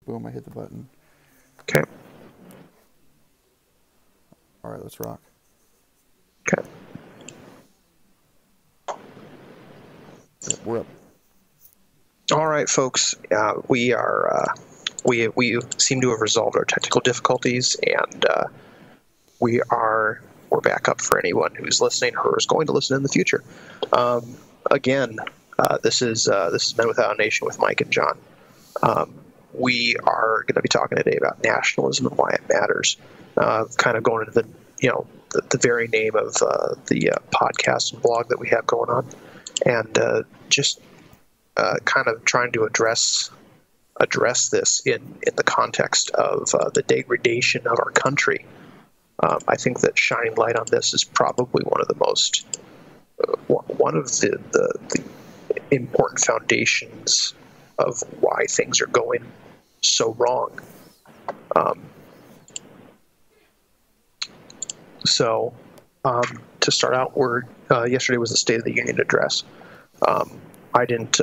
Boom, I hit the button. Okay. All right, let's rock. Okay. Yep, we're up. All right, folks. We are we seem to have resolved our technical difficulties, and we're back up for anyone who's listening or is going to listen in the future. Again, this is Men Without a Nation with Mike and John. We are going to be talking today about nationalism and why it matters. Kind of going into the very name of the podcast and blog that we have going on, and just kind of trying to address this in the context of the degradation of our country. I think that shining light on this is probably one of the most one of the important foundations of why things are going so wrong. So to start out, yesterday was the State of the Union address. I didn't.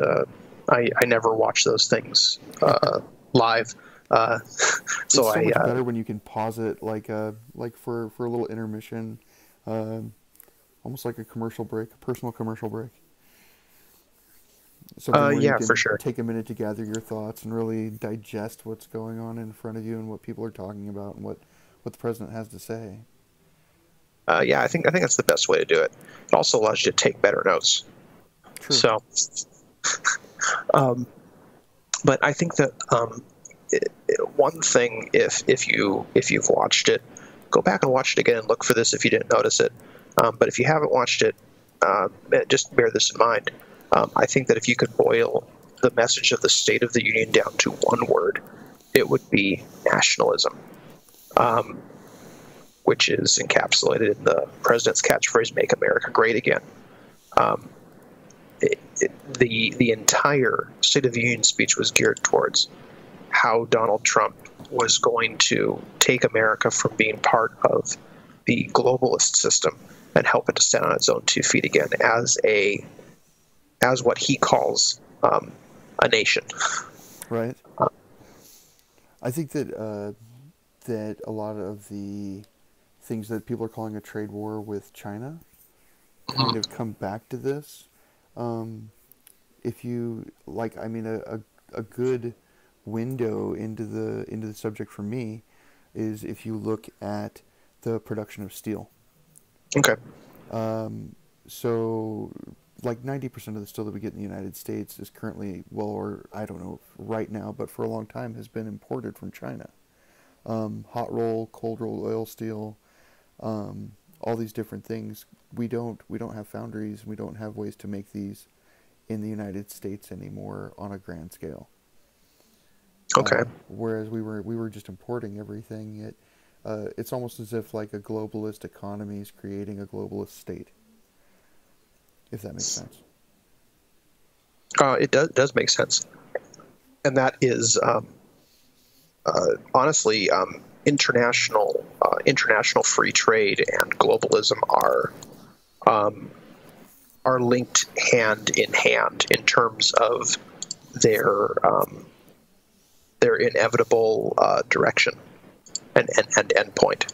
I never watch those things live. So It's so much better when you can pause it, like for a little intermission, almost like a commercial break, a personal commercial break. Something where you can for sure. take a minute to gather your thoughts and really digest what's going on in front of you and what people are talking about and what the president has to say. Yeah, I think that's the best way to do it. It also allows you to take better notes. True. So, but I think that one thing, if you've watched it, go back and watch it again and look for this if you didn't notice it. But if you haven't watched it, just bear this in mind. I think that if you could boil the message of the State of the Union down to one word, it would be nationalism, which is encapsulated in the president's catchphrase, "Make America Great Again." The entire State of the Union speech was geared towards how Donald Trump was going to take America from being part of the globalist system and help it to stand on its own 2 feet again as what he calls a nation. Right. I think that that a lot of the things that people are calling a trade war with China kind of come back to this. If you like, I mean, a good window into the subject for me is if you look at the production of steel. Okay. So, like 90% of the steel that we get in the United States is currently, well, or I don't know right now, but for a long time has been imported from China. Hot roll, cold roll oil steel, all these different things. We don't have foundries. We don't have ways to make these in the United States anymore on a grand scale. Okay. Whereas we were just importing everything. It's almost as if like a globalist economy is creating a globalist state. If that makes sense. It does make sense, and that is honestly international free trade and globalism are linked hand in hand in terms of their inevitable direction and endpoint.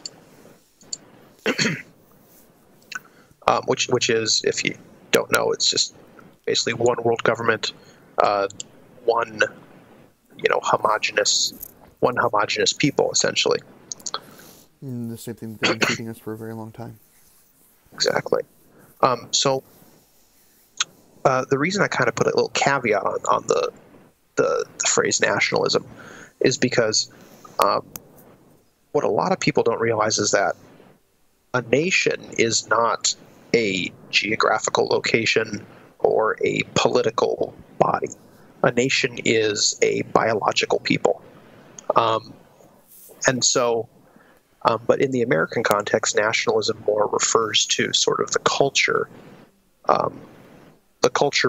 Which is, if you don't know, it's just basically one world government, one homogenous people, essentially. The same thing they've been feeding us for a very long time. Exactly. So the reason I kind of put a little caveat on the phrase nationalism is because what a lot of people don't realize is that a nation is not a geographical location or a political body. A nation is a biological people. And so, but in the American context, nationalism more refers to sort of the culture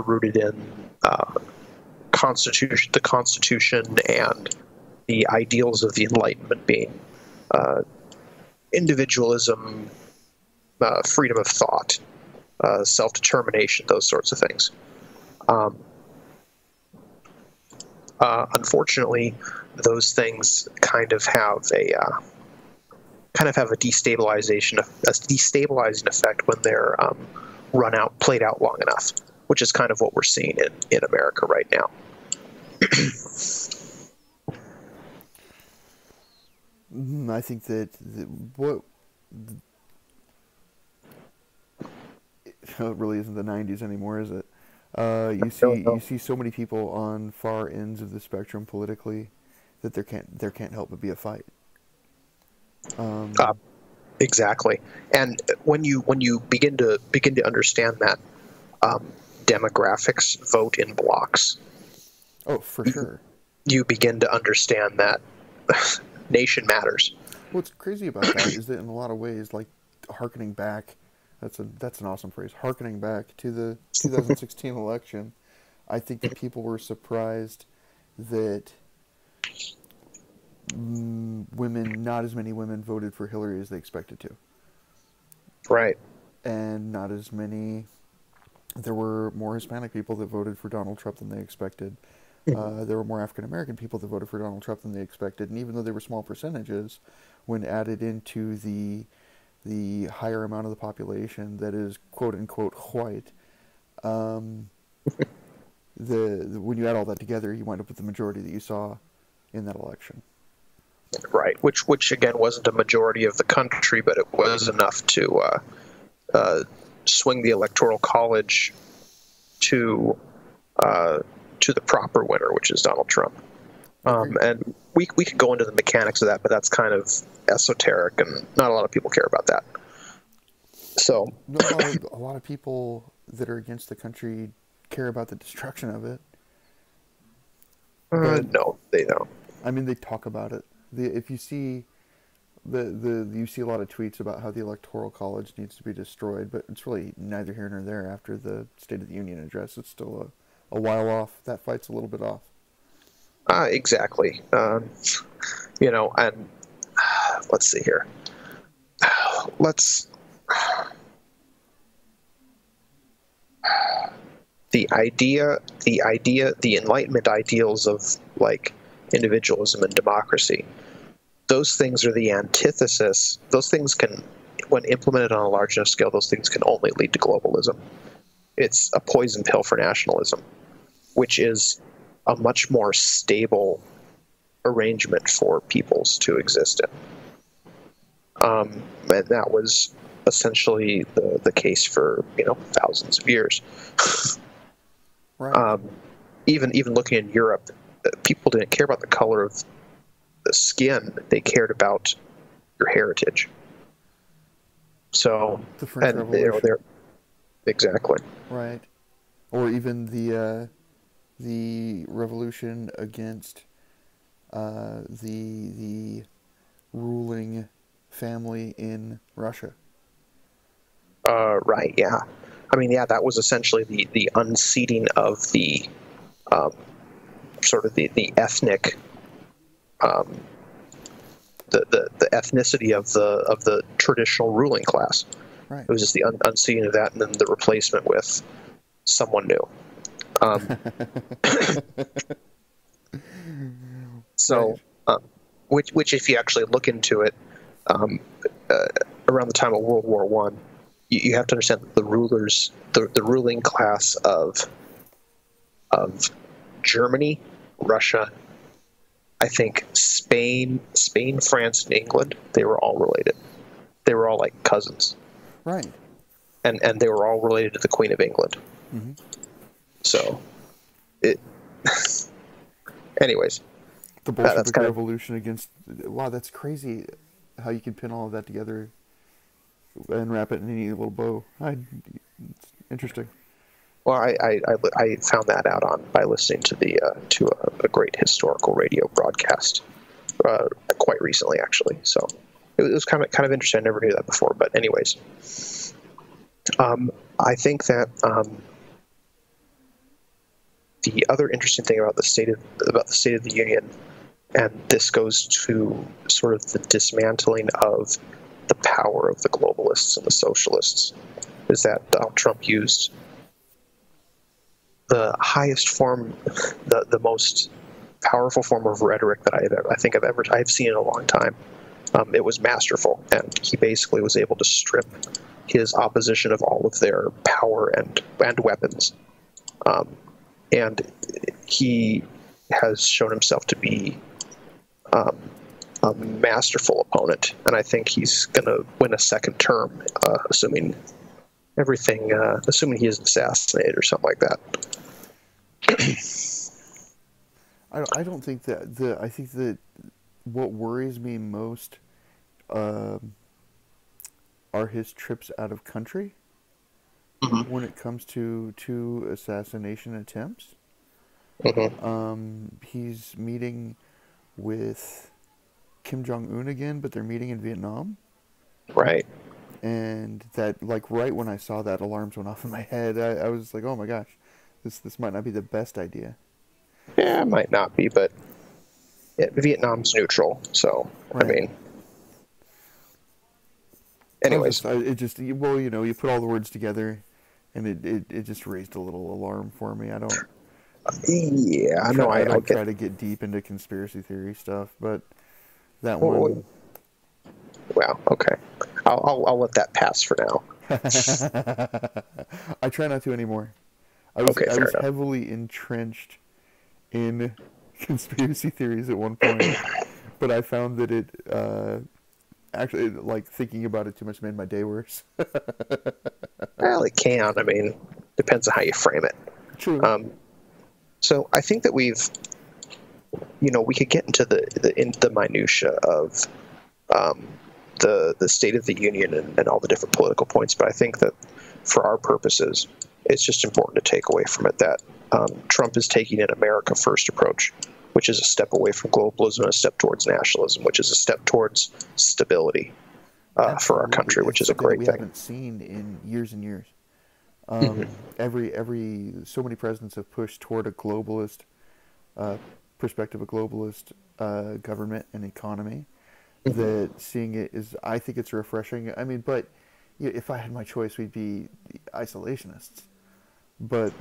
rooted in the Constitution and the ideals of the Enlightenment being individualism, freedom of thought, self-determination, those sorts of things. Unfortunately, those things kind of have a destabilizing effect when they're played out long enough, which is kind of what we're seeing in America right now. I think that what it really isn't the '90s anymore, is it? You see so many people on far ends of the spectrum politically that there can't help but be a fight. Exactly, and when you begin to understand that demographics vote in blocks. Oh, for sure. You begin to understand that nation matters. What's crazy about that is that in a lot of ways, like harkening back, that's an awesome phrase. Harkening back to the 2016 election, I think that people were surprised that not as many women voted for Hillary as they expected to. Right. And not as many. There were more Hispanic people that voted for Donald Trump than they expected. There were more African American people that voted for Donald Trump than they expected, and even though they were small percentages, when added into the higher amount of the population that is quote unquote white, when you add all that together, you wind up with the majority that you saw in that election. Right, which again wasn't a majority of the country, but it was enough to swing the Electoral College to the proper winner, which is Donald Trump. And we could go into the mechanics of that, but that's kind of esoteric, and not a lot of people care about that. So a lot of people that are against the country care about the destruction of it. No, they don't. I mean, they talk about it. If you see you see a lot of tweets about how the Electoral College needs to be destroyed, but it's really neither here nor there after the State of the Union address. It's still a while off. That fight's a little bit off. Exactly. And let's see here. The Enlightenment ideals of like individualism and democracy, those things are the antithesis. Those things can, when implemented on a large enough scale, those things can only lead to globalism. It's a poison pill for nationalism, which is a much more stable arrangement for peoples to exist in. And that was essentially the case for thousands of years. Right. Even looking in Europe, people didn't care about the color of the skin; they cared about your heritage. So, the French Revolution. Exactly. Right. Or even the revolution against the ruling family in Russia. Right. Yeah. I mean, yeah, that was essentially the unseating of the sort of the ethnic, the ethnicity of the traditional ruling class. Right. It was just the unseating of that, and then the replacement with someone new. So, right. Which, if you actually look into it, around the time of World War I, you have to understand that the rulers, the ruling class of Germany, Russia, I think Spain, France, and England, they were all related. They were all like cousins. Right. And they were all related to the Queen of England. Mm-hmm. So, anyways. The Bolshevik Revolution against... Wow, that's crazy how you can pin all of that together and wrap it in a neat little bow. It's interesting. Well, I found that out by listening to a great historical radio broadcast quite recently, actually. So it was kind of interesting. I never knew that before. But anyways, I think that the other interesting thing about the State of the Union, and this goes to sort of the dismantling of the power of the globalists and the socialists, is that Donald Trump used the highest form, the most powerful form of rhetoric that I've seen in a long time. It was masterful, and he basically was able to strip his opposition of all of their power and weapons. And he has shown himself to be a masterful opponent, and I think he's going to win a second term, assuming he is assassinated or something like that. I don't think that I think that what worries me most are his trips out of country when it comes to assassination attempts. He's meeting with Kim Jong-un again, but they're meeting in Vietnam. Right. And that, like, right when I saw that, alarms went off in my head. I was like, oh my gosh, this might not be the best idea. Yeah, it might not be, but Vietnam's neutral, so, right. I mean... Anyways. Well, you know, you put all the words together, and it just raised a little alarm for me. I don't... Yeah, I know. I don't try to get deep into conspiracy theory stuff, but that one... Wow, okay. I'll let that pass for now. I try not to anymore. I was heavily entrenched in conspiracy theories at one point, but I found that it actually, like, thinking about it too much made my day worse. Well, it can. I mean, depends on how you frame it. True. So I think that we could get into the minutia of the State of the Union and all the different political points, but I think that for our purposes, it's just important to take away from it that Trump is taking an America First approach, which is a step away from globalism and a step towards nationalism, which is a step towards stability for our country, which is a great thing. We haven't seen in years and years. So many presidents have pushed toward a globalist perspective, a globalist government and economy. That seeing it I think it's refreshing. I mean, but if I had my choice, we'd be isolationists. But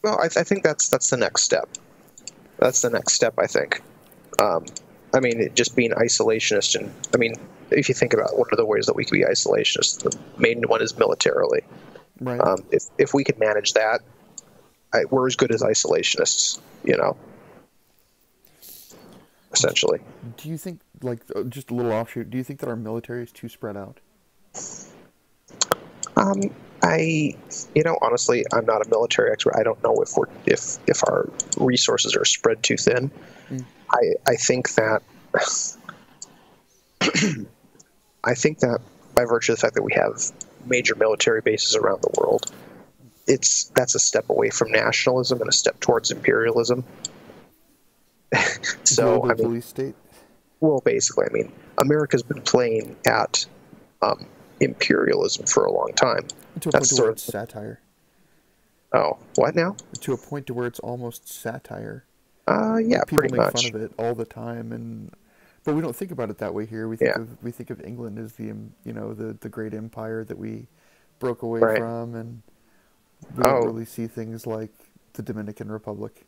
well, I think that's the next step. That's the next step, I think. I mean, just being isolationist, and I mean, if you think about what are the ways that we could be isolationist, the main one is militarily. Right. If we could manage that, we're as good as isolationists, you know. Essentially. Do you think, like, just a little offshoot, do you think that our military is too spread out? Honestly, I'm not a military expert. I don't know if our resources are spread too thin. I think that by virtue of the fact that we have major military bases around the world, that's a step away from nationalism and a step towards imperialism. So, global police state? Well, basically, I mean, America's been playing at imperialism for a long time. To a point to where it's satire. Oh, what now? To a point to where it's almost satire. Yeah, people pretty much. People make fun of it all the time, but we don't think about it that way here. We think of England as the great empire that we broke away from, and we don't really see things like the Dominican Republic.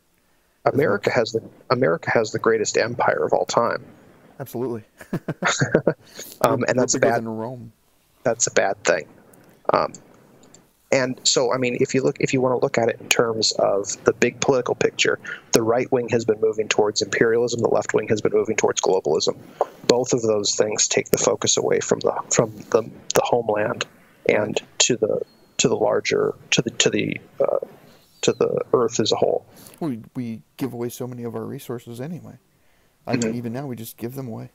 America has the greatest empire of all time. Absolutely. And that's bad. Than Rome. That's a bad thing. And so, I mean, if you want to look at it in terms of the big political picture, the right wing has been moving towards imperialism. The left wing has been moving towards globalism. Both of those things take the focus away from the homeland and to the larger to the earth as a whole. We give away so many of our resources anyway. I mean, even now we just give them away.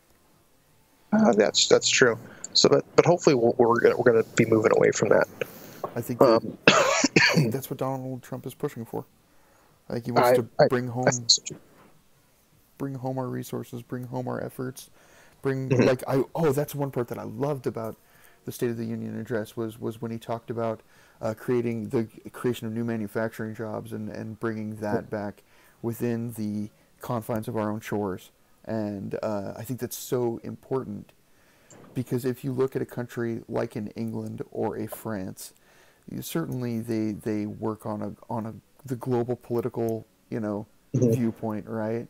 That's true. So, but hopefully we're gonna be moving away from that. I think that's what Donald Trump is pushing for. I think he wants to bring home our resources, bring home our efforts, that's one part that I loved about the State of the Union address was when he talked about creation of new manufacturing jobs and bringing that back within the confines of our own shores. And I think that's so important because if you look at a country like in England or a France, certainly they work on the global political viewpoint, right?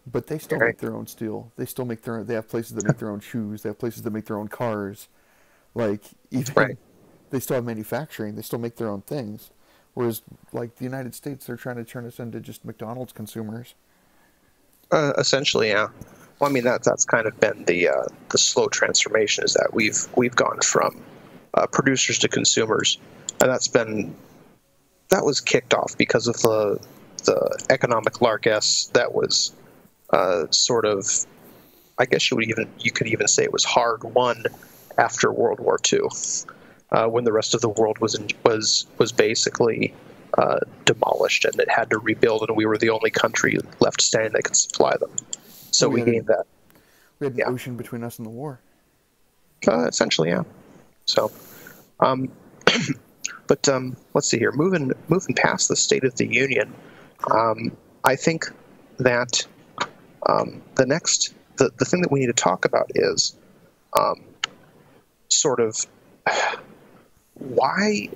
But they still Right. make their own steel. They still make their own, they have places that make their own shoes. They have places that make their own cars. Like, Right. even they still have manufacturing. They still make their own things. Whereas, like the United States, they're trying to turn us into just McDonald's consumers. Essentially, yeah. Well, I mean that's kind of been the slow transformation, is that we've gone from producers to consumers, and that was kicked off because of the economic largesse that was sort of, I guess you could even say it was hard won after World War II, when the rest of the world was basically demolished and it had to rebuild, and we were the only country left standing that could supply them. So we gained that. We had an ocean between us and the war. Essentially, yeah. So, but let's see here. Moving past the State of the Union, I think that the thing that we need to talk about is sort of why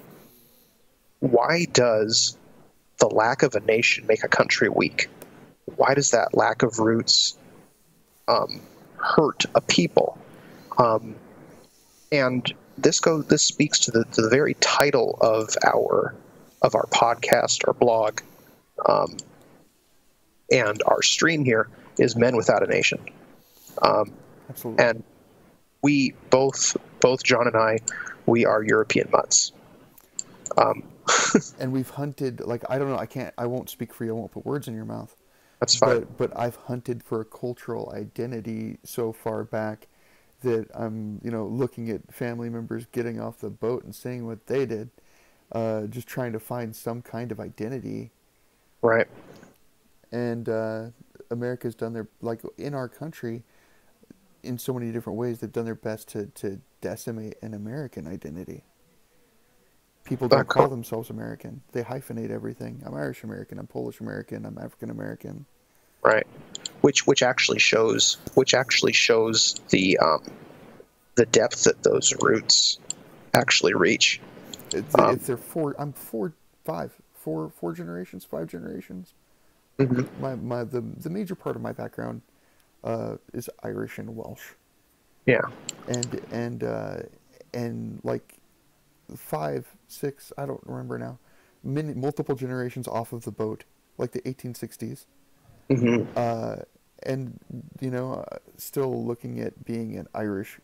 does the lack of a nation make a country weak? Why does that lack of roots hurt a people? And this speaks to the very title of our podcast or blog, and our stream here is Men Without a Nation. Absolutely. And we both John and I, we are European mutts. And we've hunted, like, I don't know, I won't speak for you, I won't put words in your mouth. That's fine. But I've hunted for a cultural identity so far back that I'm, looking at family members getting off the boat and seeing what they did, just trying to find some kind of identity. Right. And America's done their, like, in our country, in so many different ways, they've done their best to decimate an American identity. People don't call themselves American. They hyphenate everything. I'm Irish American, I'm Polish American, I'm African American. Right. Which actually shows the depth that those roots actually reach. It's their four generations, 5 generations. Mm-hmm. The major part of my background is Irish and Welsh. Yeah. And like 5, 6, I don't remember now, multiple generations off of the boat, like the 1860s. Mm-hmm. And still looking at being an Irish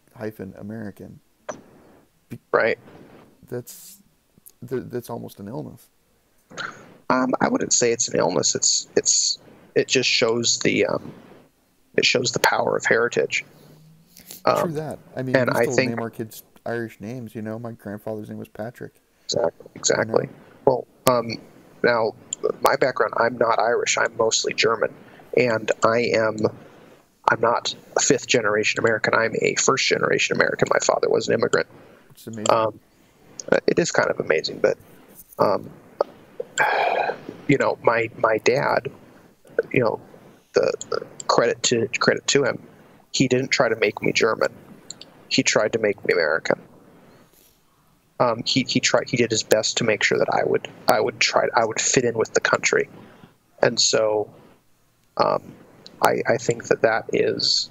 American. Right. That's almost an illness. I wouldn't say it's an illness. It just shows the power of heritage. True that. I mean, and we still I think name our kids Irish names. My grandfather's name was Patrick. Exactly. Well, now my background, I'm not Irish. I'm mostly German, and I'm not a 5th generation American. I'm a 1st generation American. My father was an immigrant. It's amazing. It is kind of amazing, but my dad, the credit to him, he didn't try to make me German. He tried to make me American. He did his best to make sure that I would fit in with the country, and so I think that is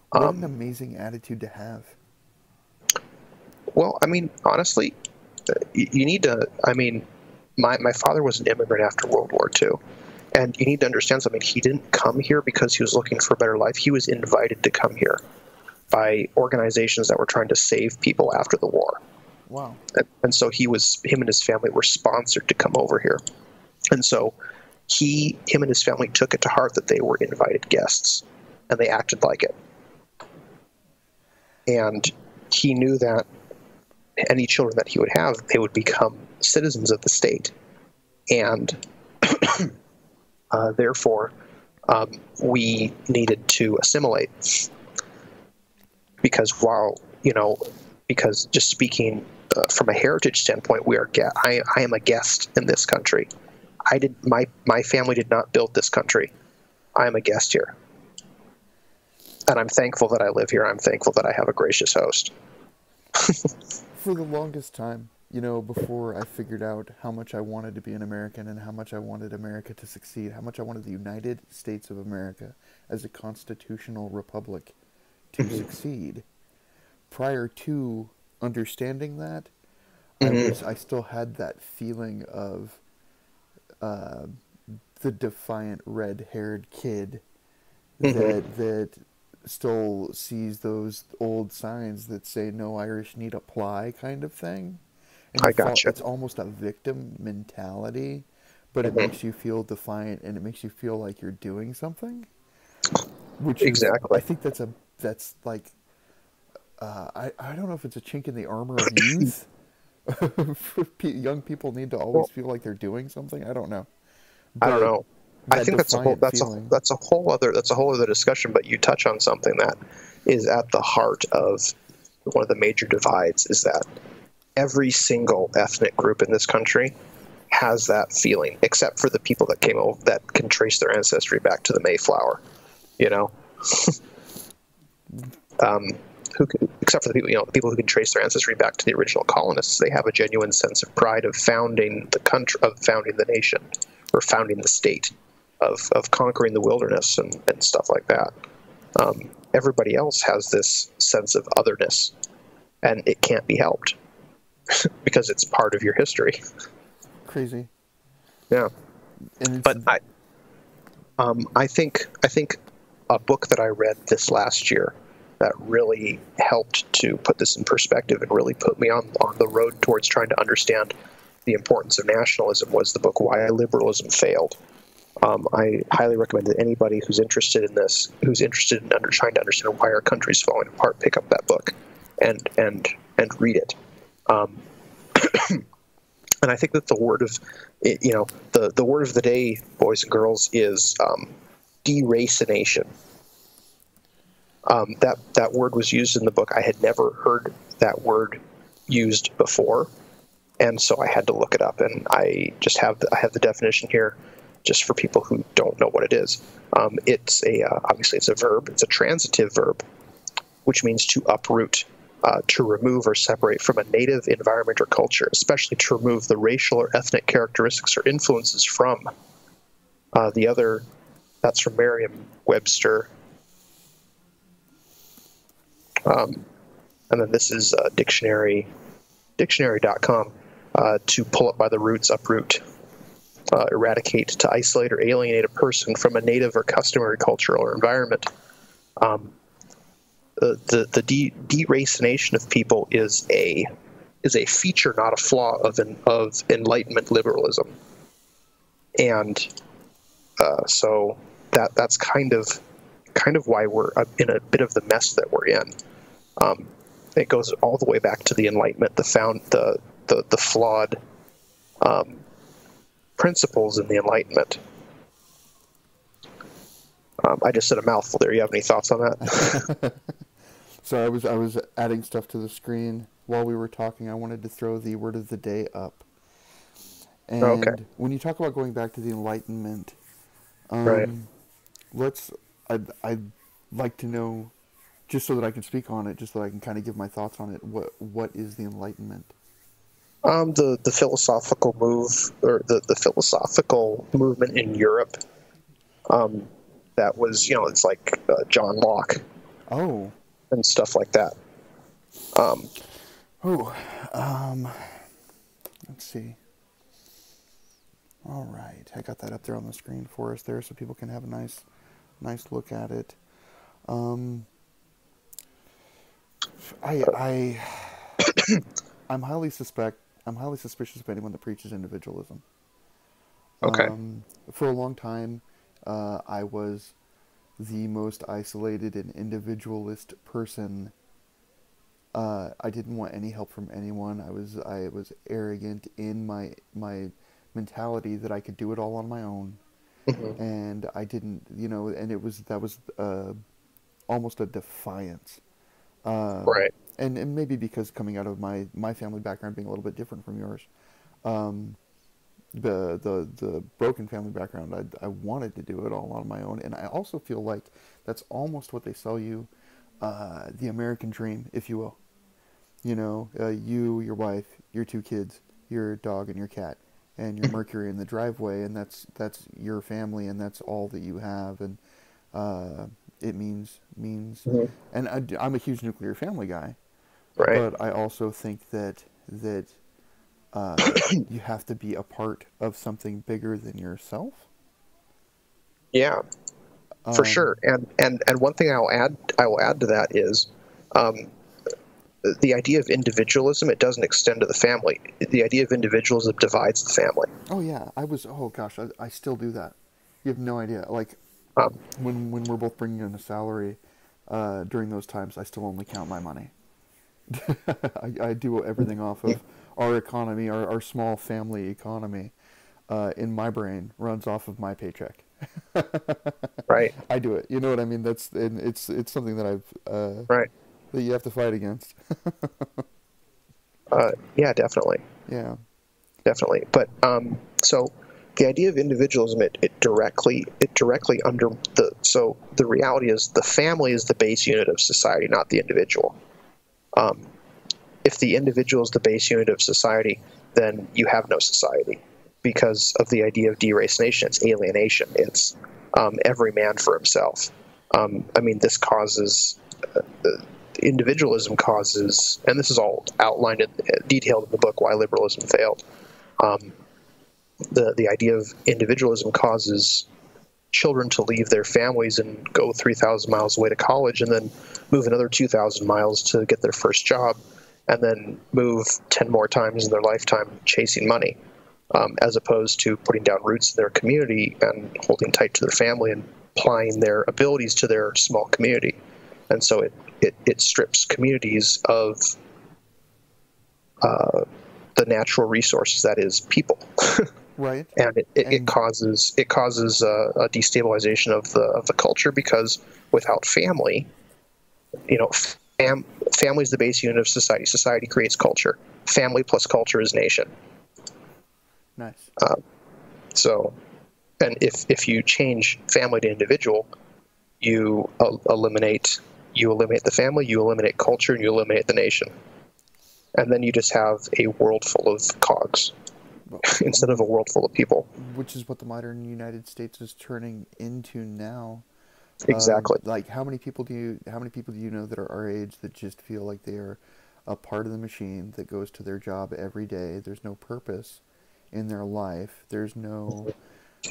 what an amazing attitude to have. Well, I mean, honestly, you need to. I mean, my father was an immigrant after World War II, and you need to understand something. He didn't come here because he was looking for a better life. He was invited to come here by organizations that were trying to save people after the war. Wow. And so him and his family were sponsored to come over here. And so him and his family took it to heart that they were invited guests, and they acted like it. And he knew that any children that he would have, they would become citizens of the state. And therefore, we needed to assimilate. Because because just speaking from a heritage standpoint, I am a guest in this country. My family did not build this country. I am a guest here, and I'm thankful that I live here. I'm thankful that I have a gracious host. For the longest time, before I figured out how much I wanted to be an American and how much I wanted America to succeed, how much I wanted the United States of America as a constitutional republic to Hmm. succeed. Prior to understanding that, Hmm. I still had that feeling of uh, the defiant red-haired kid Hmm. that still sees those old signs that say "No Irish need apply" kind of thing, and I gotcha. it's almost a victim mentality, but it Hmm. makes you feel defiant and it makes you feel like you're doing something, which is I Exactly. think that's like I don't know if it's a chink in the armor of youth. Young people need to always Well, feel like they're doing something. I don't know, I don't but know. I that think defiant feeling. that's a whole other discussion. But you touch on something that is at the heart of one of the major divides is that every single ethnic group in this country has that feeling, except for the people that came over that can trace their ancestry back to the Mayflower. You know, um, except for the people, the people who can trace their ancestry back to the original colonists, they have a genuine sense of pride of founding the country, of founding the nation, or founding the state, of conquering the wilderness and stuff like that. Everybody else has this sense of otherness, and it can't be helped because it's part of your history. Crazy, Yeah, and it's but I think a book that I read this last year that really helped to put this in perspective and really put me on the road towards trying to understand the importance of nationalism was the book Why Liberalism Failed. I highly recommend that anybody who's interested in this, who's interested in trying to understand why our country's falling apart, pick up that book and read it. Um, and I think that the word of, the word of the day, boys and girls, is deracination. That word was used in the book. I had never heard that word used before, and so I had to look it up. And I have the definition here, just for people who don't know what it is. It's obviously it's a verb. It's a transitive verb, which means to uproot, to remove or separate from a native environment or culture, especially to remove the racial or ethnic characteristics or influences from the other. That's from Merriam-Webster. And then this is dictionary.com, to pull up by the roots, uproot, eradicate, to isolate or alienate a person from a native or customary culture or environment. Um, the deracination of people is a feature, not a flaw, of Enlightenment liberalism, and so that's kind of why we're in a bit of the mess that we're in. Um, it goes all the way back to the Enlightenment, the flawed principles in the Enlightenment. I just said a mouthful there. You have any thoughts on that? so I was adding stuff to the screen while we were talking. I wanted to throw the word of the day up. Okay, And when you talk about going back to the Enlightenment, right. um, let's. I'd like to know, just so that I can speak on it, just so I can kind of give my thoughts on it. What is the Enlightenment? The philosophical move, or the philosophical movement in Europe, um, that was, it's like John Locke Oh, and stuff like that. Um, oh, um, let's see. All right, I got that up there on the screen for us there, so people can have a nice look at it. Um, I I'm I'm highly suspicious of anyone that preaches individualism. okay. For a long time, I was the most isolated and individualist person. I didn't want any help from anyone. I was arrogant in my mentality that I could do it all on my own, Hmm. and I didn't, and that was almost a defiance. Um, Right. and maybe because coming out of my family background being a little bit different from yours, um, the broken family background, I wanted to do it all on my own, and I also feel like that's almost what they sell you, the American dream, if you will. You know, you, your wife, your two kids, your dog, and your cat, and your Mercury in the driveway, and that's your family, and that's all that you have, and uh, it means, Mhm. and I'm a huge nuclear family guy, Right. but I also think that you have to be a part of something bigger than yourself. Yeah, for Um, sure. And one thing I will add to that is, um, the idea of individualism, it doesn't extend to the family. The idea of individualism divides the family. oh yeah, oh gosh, I still do that. You have no idea. Like Um, when we're both bringing in a salary, during those times, I still only count my money. I do everything off of our economy, our small family economy. In my brain runs off of my paycheck. right, I do it. You know what I mean? That's and it's something that right. that you have to fight against. Yeah, definitely, Yeah. definitely. But so the idea of individualism, it directly under the so the reality is the family is the base unit of society, not the individual. Um, if the individual is the base unit of society, then you have no society because of the idea of deracination. It's alienation. It's every man for himself. I mean, this causes individualism causes, and this is all outlined and detailed in the book Why Liberalism Failed. Um, the idea of individualism causes children to leave their families and go 3,000 miles away to college and then move another 2,000 miles to get their first job and then move 10 more times in their lifetime chasing money, as opposed to putting down roots in their community and holding tight to their family and applying their abilities to their small community. And so it strips communities of the natural resources that is people. Right. And it And causes a destabilization of the culture, because without family, you know, family is the base unit of society. Society creates culture. Family plus culture is nation. nice. Uh, so, and if you change family to individual, you eliminate the family, you eliminate culture, and you eliminate the nation, and then you just have a world full of cogs Well, instead of a world full of people. which is what the modern United States is turning into now. Exactly. Like how many people do you know that are our age that just feel like they are a part of the machine that goes to their job every day? There's no purpose in their life.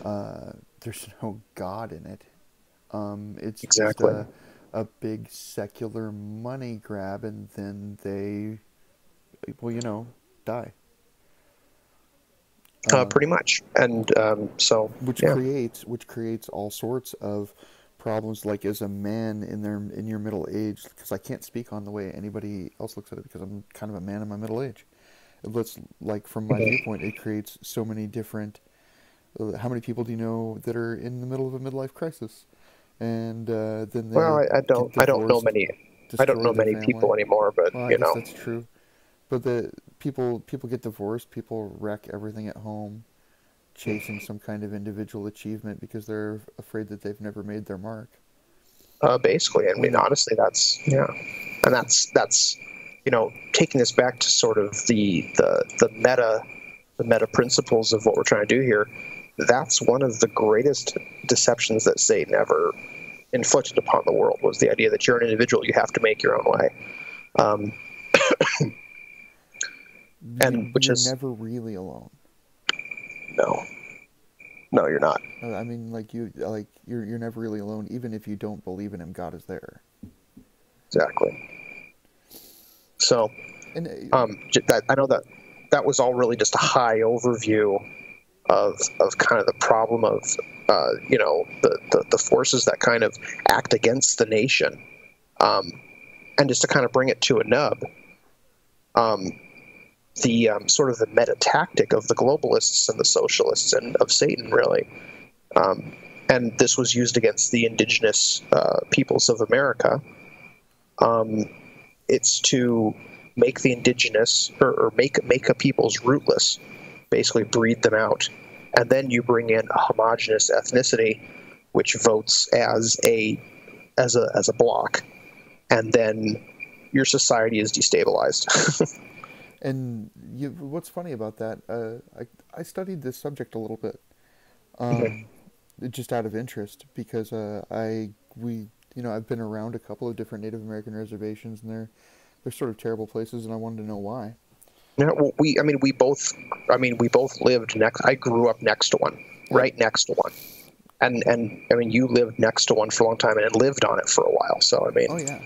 Uh, there's no God in it. It's just Exactly. a big secular money grab, and then they, well, you know, die. Pretty much. And so, yeah. Which creates all sorts of problems. Like as a man in your middle age, because I can't speak on the way anybody else looks at it because I'm kind of a man in my middle age. Let's like from my Mhm. viewpoint, it creates so many different. How many people do you know that are in the middle of a midlife crisis, and then Well, they get I don't know divorced, many. I don't destroy know their many family? people anymore, but Well, I you guess know, that's true. But the people get divorced. People wreck everything at home, chasing some kind of individual achievement because they're afraid that they've never made their mark. basically. I mean, When it, honestly, that's yeah, and that's taking this back to sort of the meta principles of what we're trying to do here. That's one of the greatest deceptions that Satan ever inflicted upon the world, was the idea that you're an individual, you have to make your own way, um, and which you're is never really alone. no, no, you're not. I mean, you're never really alone, even if you don't believe in him. God is there. Exactly. So And that I know that that was all really just a high overview of kind of the problem of the forces that kind of act against the nation, um, and just to kind of bring it to a nub, um, the sort of the meta tactic of the globalists and the socialists and of Satan, really. Um, and this was used against the indigenous peoples of America. Um, it's to make the indigenous, or make a peoples rootless, basically breed them out, and then you bring in a homogenous ethnicity, which votes as a block, and then your society is destabilized. And what's funny about that? I studied this subject a little bit, Mhm. just out of interest because I've been around a couple of different Native American reservations, and they're sort of terrible places, and I wanted to know why. Yeah, well, we both lived next. I grew up next to one, Yep. right next to one, and I mean, you lived next to one for a long time and lived on it for a while. So I mean, Oh yeah.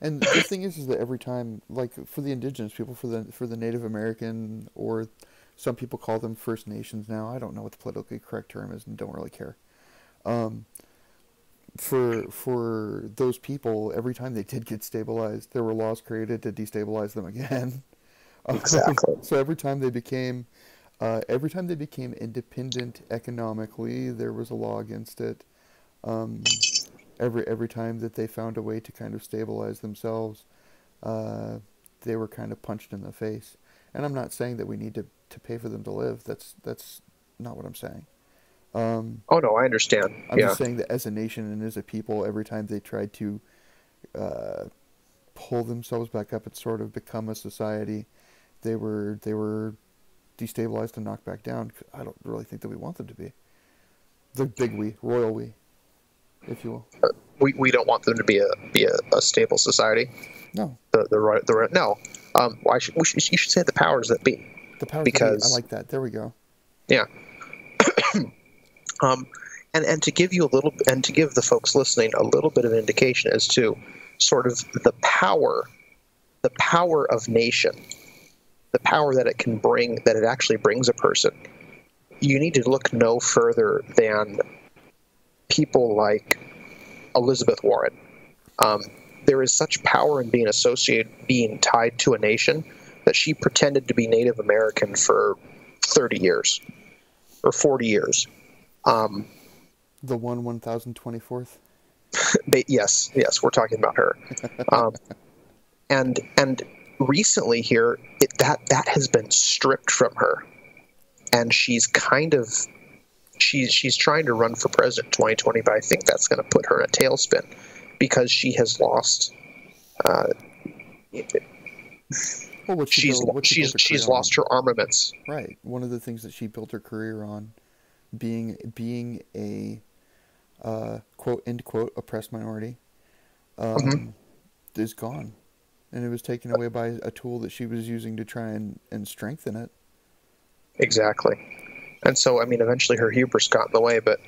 And the thing is that every time, like for the indigenous people, for the Native American, or some people call them First Nations now. I don't know what the politically correct term is, and don't really care. Um, for those people, every time they did get stabilized, there were laws created to destabilize them again. exactly. So every time they became independent economically, there was a law against it. Um, every time that they found a way to kind of stabilize themselves, uh, they were kind of punched in the face. And I'm not saying that we need to pay for them to live. That's not what I'm saying. Um, Oh no, I understand. I'm Yeah, just saying that as a nation and as a people, every time they tried to uh, pull themselves back up and sort of become a society, they were destabilized and knocked back down. I don't really think that we want them to be the big we, royal we, if you will. we don't want them to be a stable society. No, The no. Why should you should say the powers that be? the powers that be. I Because like that. There we go. yeah. Um, and to give you a little, and to give the folks listening a little bit of an indication as to sort of the power of nation, the power that it can bring, that it actually brings a person. You need to look no further than people like Elizabeth Warren. Um, there is such power in being tied to a nation that she pretended to be Native American for 30 years or 40 years. Um, The 1,024th. yes, we're talking about her. Um, and recently here, that has been stripped from her, and she's trying to run for president in 2020, but I think that's going to put her in a tailspin because she has lost. Uh, Well, she's lost her armaments. Right. One of the things that she built her career on, being a quote end quote oppressed minority, Hmm. um, is gone, and it was taken away by a tool that she was using to try and strengthen it. Exactly. And so, I mean, eventually her hubris got in the way, but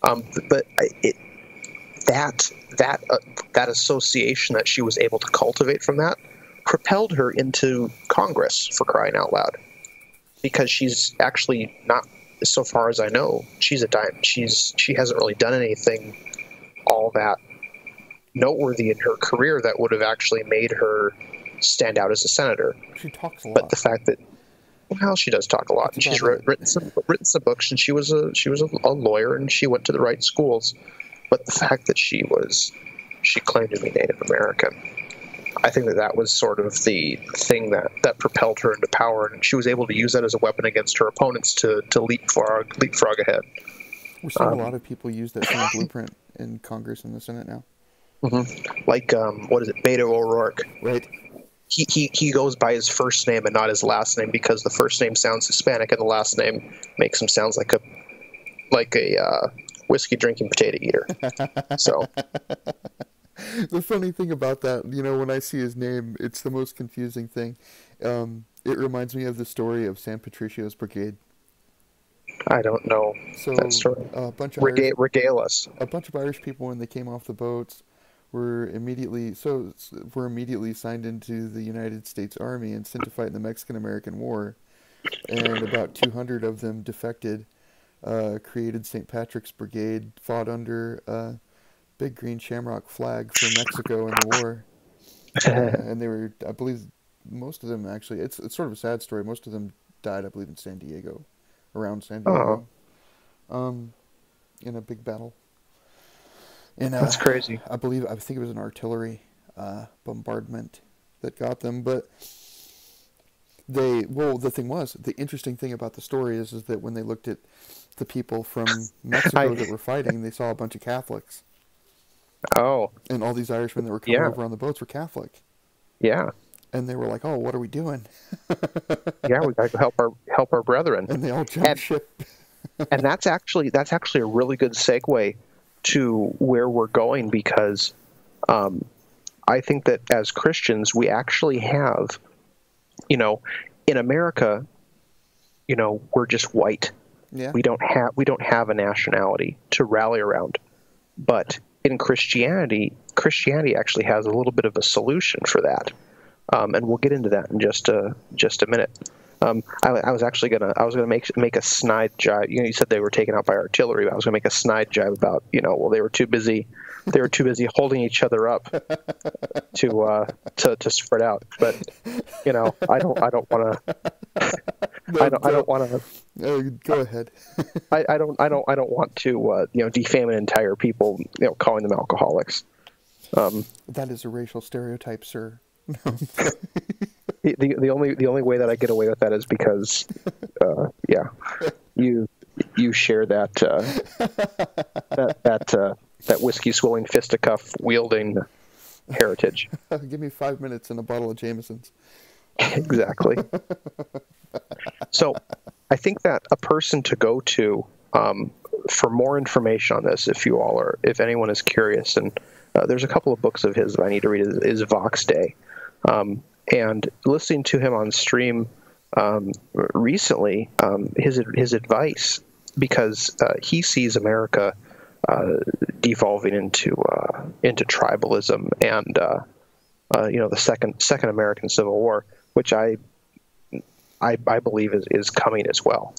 it that that association that she was able to cultivate from that propelled her into Congress, for crying out loud, because she's actually not, so far as I know, she hasn't really done anything all that noteworthy in her career that would have actually made her stand out as a senator. She talks a But lot. the fact that, well, she does talk a lot, That's and she's about it. written some books, and she was a lawyer, and she went to the right schools. But the fact that she claimed to be Native American, I think that was sort of the thing that propelled her into power, and she was able to use that as a weapon against her opponents to leapfrog ahead. We're seeing a lot of people use that same blueprint in Congress and the Senate now. Like what is it, Beto O'Rourke? Right. He goes by his first name and not his last name because the first name sounds Hispanic and the last name makes him sound like a whiskey drinking potato eater. So The funny thing about that, when I see his name, it's the most confusing thing. It reminds me of the story of San Patricio's Brigade. I don't know that So story. a bunch of Irish Regale us. a bunch of Irish people, when they came off the boats, were immediately signed into the United States Army and sent to fight in the Mexican American War. And about 200 of them defected, created St. Patrick's Brigade, fought under a big green shamrock flag for Mexico in the war. And they were, I believe, most of them actually. It's sort of a sad story. Most of them died, I believe, in San Diego, around San Oh, Diego, um, in a big battle. And that's crazy. I think it was an artillery bombardment that got them. But the thing was, the interesting thing about the story is that when they looked at the people from Mexico that were fighting, they saw a bunch of Catholics, Oh, and all these Irishmen that were coming yeah, over on the boats were Catholic. Yeah. And they were like, "Oh, what are we doing?" Yeah, we got to help our brethren. And they all jumped And ship. and that's actually a really good segue to where we're going, because I think that as Christians we actually have, in America, we're just white. Yeah. We don't have a nationality to rally around. But in Christianity actually has a little bit of a solution for that, and we'll get into that in just a minute. I was gonna make a snide jibe. You said they were taken out by artillery. I was gonna make a snide jibe about they were too busy holding each other up to spread out. But I don't want to. I don't want to. Go ahead. I don't want to defame an entire people calling them alcoholics. That is a racial stereotype, sir. The only way that I get away with that is because you share that whiskey swilling fisticuff wielding heritage. Give me 5 minutes and a bottle of Jameson's. Exactly. So I think that a person to go to for more information on this, if anyone is curious, and there's a couple of books of his that I need to read, is Vox Day. And listening to him on stream recently, his advice, because he sees America devolving into tribalism and the second American Civil War, which I believe is coming as well.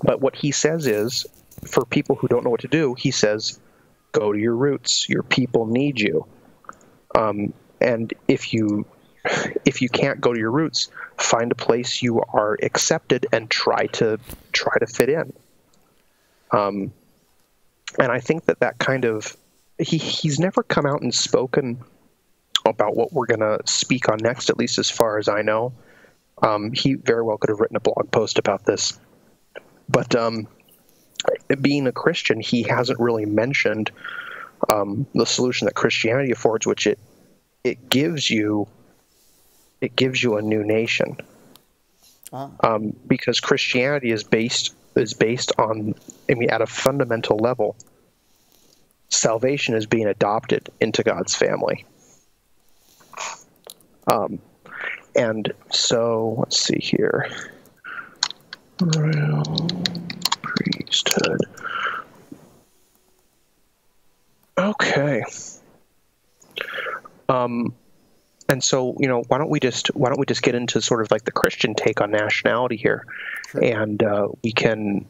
But what he says is, for people who don't know what to do, he says, go to your roots. Your people need you. And if you can't go to your roots, find a place you are accepted and try to fit in. And I think that kind of he's never come out and spoken about what we're going to speak on next, at least as far as I know. He very well could have written a blog post about this. But being a Christian, he hasn't really mentioned the solution that Christianity affords, which it gives you a new nation. Because Christianity is based on, at a fundamental level, salvation is being adopted into God's family. And so, let's see here. Royal priesthood. Okay. And so, why don't we just get into sort of like the Christian take on nationality here, sure. And we can,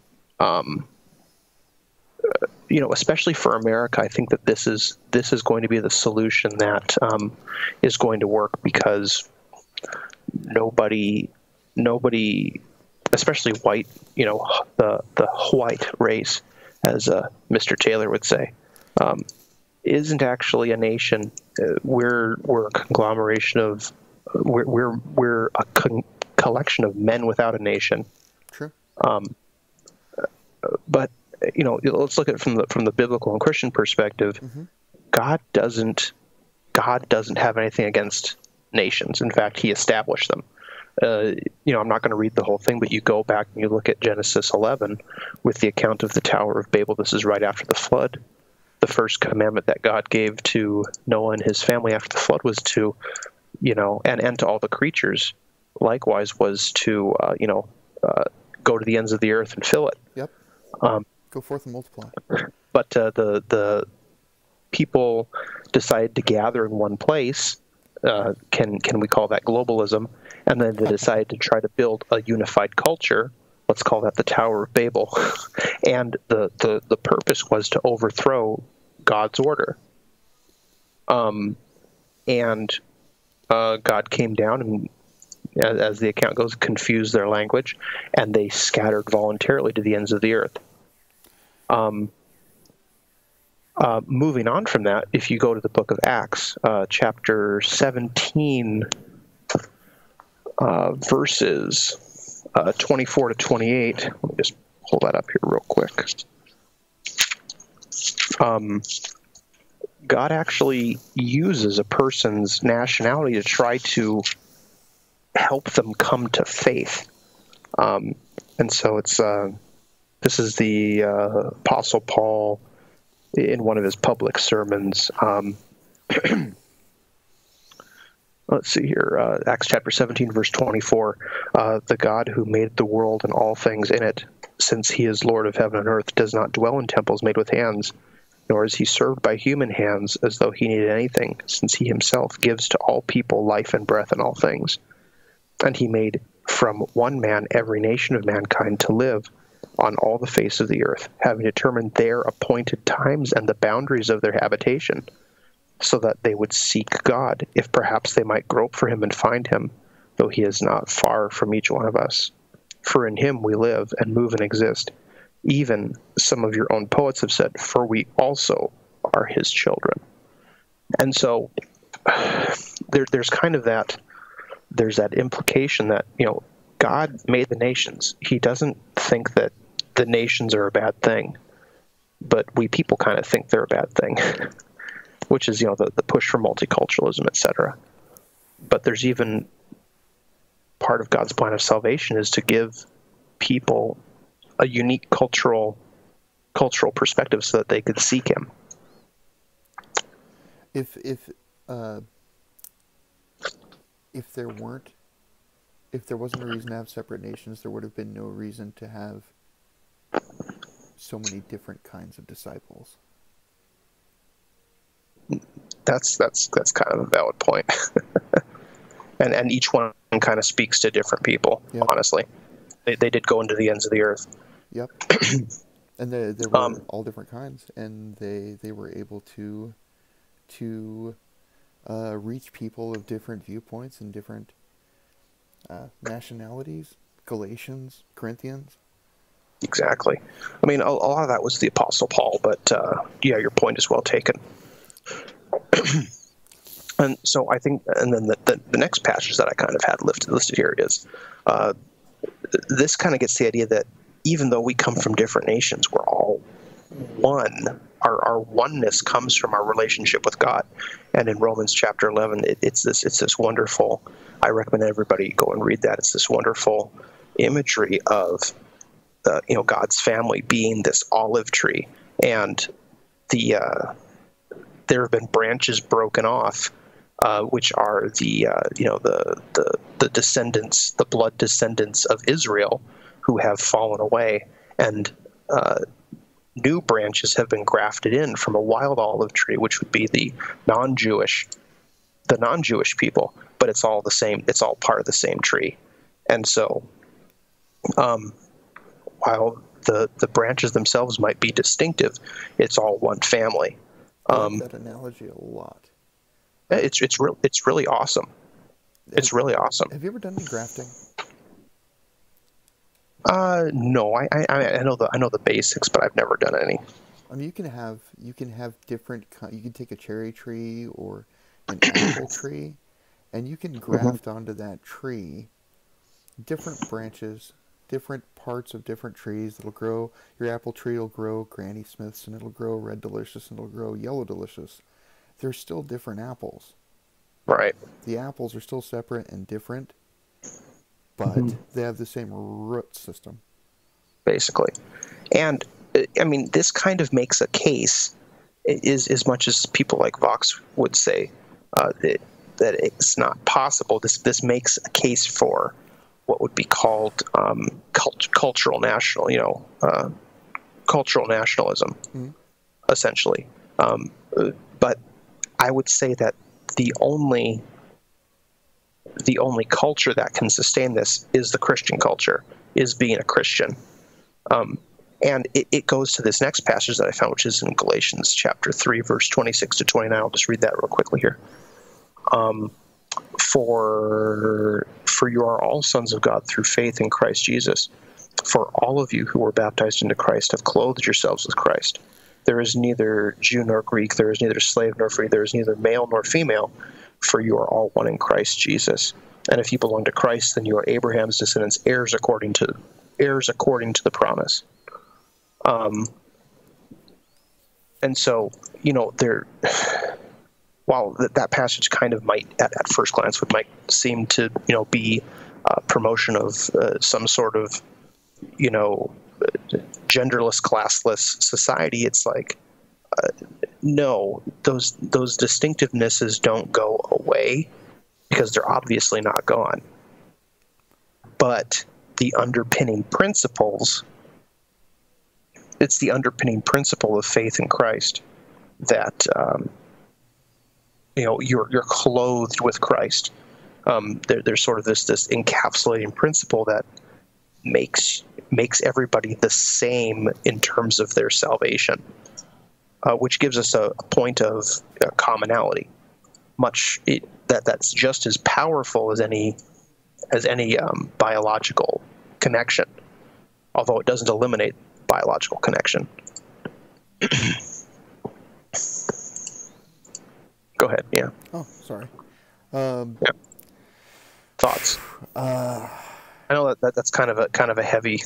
especially for America, I think that this is going to be the solution that is going to work, because nobody, especially white, the white race, as Mr. Taylor would say, isn't actually a nation. We're a conglomeration of we're a collection of men without a nation. True. But let's look at it from the biblical and Christian perspective. Mm-hmm. God doesn't have anything against nations. In fact, He established them. I'm not going to read the whole thing, but you go back and you look at Genesis 11 with the account of the Tower of Babel. This is right after the flood. The first commandment that God gave to Noah and his family after the flood was to, and to all the creatures, likewise, was to, go to the ends of the earth and fill it. Yep. Go forth and multiply. But the people decided to gather in one place. Can we call that globalism? And then they decided to try to build a unified culture. Let's call that the Tower of Babel. And the purpose was to overthrow God's order. And God came down and, as the account goes, confused their language, and they scattered voluntarily to the ends of the earth. Moving on from that, if you go to the book of Acts, chapter 17, verses 24 to 28. Let me just pull that up here real quick. God actually uses a person's nationality to try to help them come to faith. And so this is the Apostle Paul in one of his public sermons. Let's see here, Acts chapter 17, verse 24. The God who made the world and all things in it, since he is Lord of heaven and earth, does not dwell in temples made with hands, nor is he served by human hands as though he needed anything, since he himself gives to all people life and breath and all things. And he made from one man every nation of mankind to live on all the face of the earth, having determined their appointed times and the boundaries of their habitation, so that they would seek God, if perhaps they might grope for him and find him, though he is not far from each one of us. For in him we live and move and exist. Even some of your own poets have said, for we also are his children. And so there's kind of that, there's that implication that, God made the nations. He doesn't think that the nations are a bad thing, but we people kind of think they're a bad thing, which is, the push for multiculturalism, etc. But there's even part of God's plan of salvation is to give people a unique cultural perspective so that they could seek him. If there wasn't a reason to have separate nations, there would have been no reason to have so many different kinds of disciples. That's kind of a valid point. and each one kind of speaks to different people. Yep. Honestly, they did go into the ends of the earth. Yep. And there were all different kinds, and they were able to reach people of different viewpoints and different nationalities. Galatians, Corinthians. Exactly. I mean, a lot of that was the Apostle Paul, but your point is well taken. And so I think, and then the next passage that I kind of had listed here is, this kind of gets the idea that even though we come from different nations, we're all one. Our oneness comes from our relationship with God. And in Romans chapter 11, it's this wonderful, I recommend everybody go and read that. It's this wonderful imagery of God's family being this olive tree, and there have been branches broken off, which are the descendants, the blood descendants of Israel, who have fallen away, and new branches have been grafted in from a wild olive tree, which would be the non-Jewish people, but it's all the same. It's all part of the same tree, and so while the branches themselves might be distinctive, it's all one family. I like that analogy a lot. It's really awesome. It's really awesome. Have you ever done any grafting? No, I know the basics, but I've never done any. I mean, you can have different. You can take a cherry tree or an apple tree, and you can graft onto that tree different branches, different parts of different trees that'll grow. Your apple tree will grow Granny Smiths, and it'll grow Red Delicious, and it'll grow Yellow Delicious. They're still different apples. Right. The apples are still separate and different, but they have the same root system. Basically. And, I mean, this kind of makes a case, is as much as people like Vox would say that it's not possible. This makes a case for what would be called cultural nationalism, essentially. But I would say that the only culture that can sustain this is the Christian culture, is being a Christian. And it goes to this next passage that I found, which is in Galatians chapter 3, verse 26 to 29. I'll just read that real quickly here. For you are all sons of God through faith in Christ Jesus. For all of you who were baptized into Christ have clothed yourselves with Christ. There is neither Jew nor Greek, there is neither slave nor free, there is neither male nor female, for you are all one in Christ Jesus. And if you belong to Christ, then you are Abraham's descendants, heirs according to the promise. And so, there, while that passage kind of might, at first glance, might seem to, be promotion of some sort of, genderless, classless society, it's like, no, those distinctivenesses don't go away because they're obviously not gone. But the underpinning principles, it's the underpinning principle of faith in Christ that you're clothed with Christ. There's sort of this encapsulating principle that makes everybody the same in terms of their salvation, which gives us a point of commonality, that's just as powerful as any biological connection, although it doesn't eliminate biological connection. Go ahead. Yeah. Oh, sorry. Yeah. Thoughts? I know that's kind of a heavy.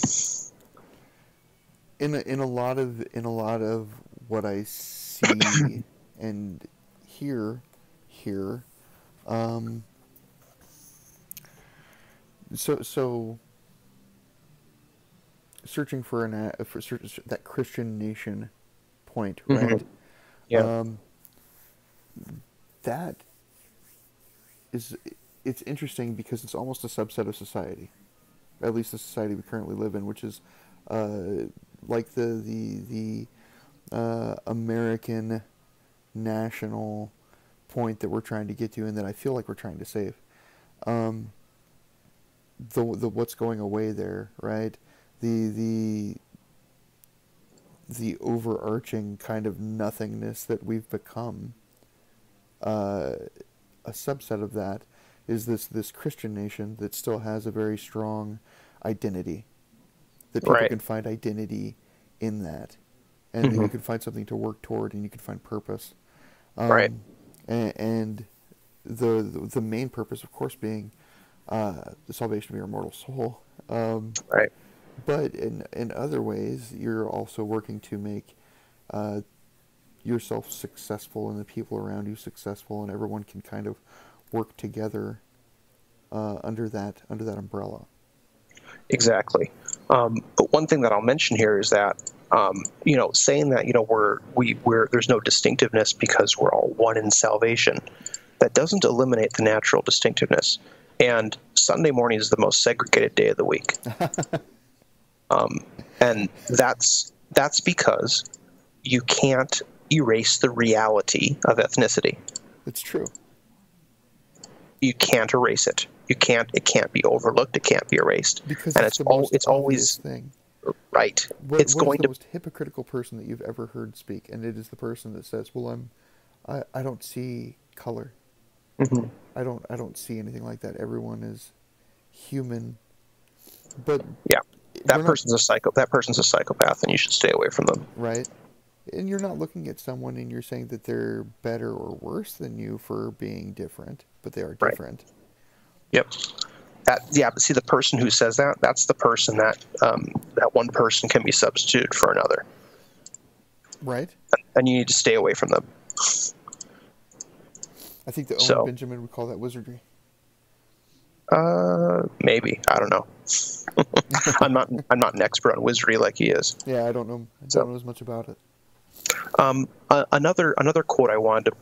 In a lot of what I see and hear here, so searching for that Christian nation point, right? Mm-hmm. Yeah. That is, it's interesting because it's almost a subset of society, at least the society we currently live in, which is like the American national point that we're trying to get to, and that I feel like we're trying to save. The what's going away there, right? The overarching kind of nothingness that we've become. A subset of that is this Christian nation that still has a very strong identity. That people Right. can find identity in that, and that you can find something to work toward, and you can find purpose. Right. And the main purpose, of course, being the salvation of your immortal soul. Right. But in other ways, you're also working to make yourself successful and the people around you successful, and everyone can kind of work together under that umbrella. Exactly. But one thing that I'll mention here is that saying that we're there's no distinctiveness because we're all one in salvation, that doesn't eliminate the natural distinctiveness. And Sunday morning is the most segregated day of the week. And that's because you can't erase the reality of ethnicity. It's true. You can't erase it. It can't be overlooked. It can't be erased. Because and it's it's always thing. Right. What it's going is the to most hypocritical person that you've ever heard speak, and it is the person that says, "Well, I don't see color. Mm-hmm. I don't see anything like that. Everyone is human." But yeah, that person's a psychopath, and you should stay away from them. Right. And you're not looking at someone and you're saying that they're better or worse than you for being different, but they are different. Right. Yep. But see, the person who says that's the person that one person can be substituted for another. Right. And you need to stay away from them. I think that Owen Benjamin would call that wizardry. Maybe. I don't know. I'm not an expert on wizardry like he is. Yeah, I don't know. I don't know as much about it. Another quote I wanted to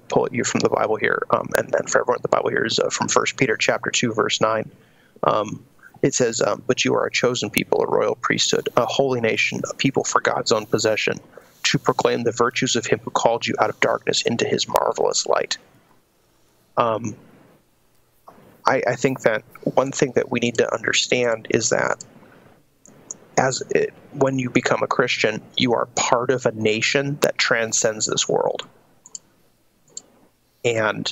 pull at you from the Bible here, and then for everyone at the Bible here, is from 1 Peter chapter 2, verse 9. It says, "But you are a chosen people, a royal priesthood, a holy nation, a people for God's own possession, to proclaim the virtues of him who called you out of darkness into his marvelous light." I think that one thing that we need to understand is that when you become a Christian, you are part of a nation that transcends this world. And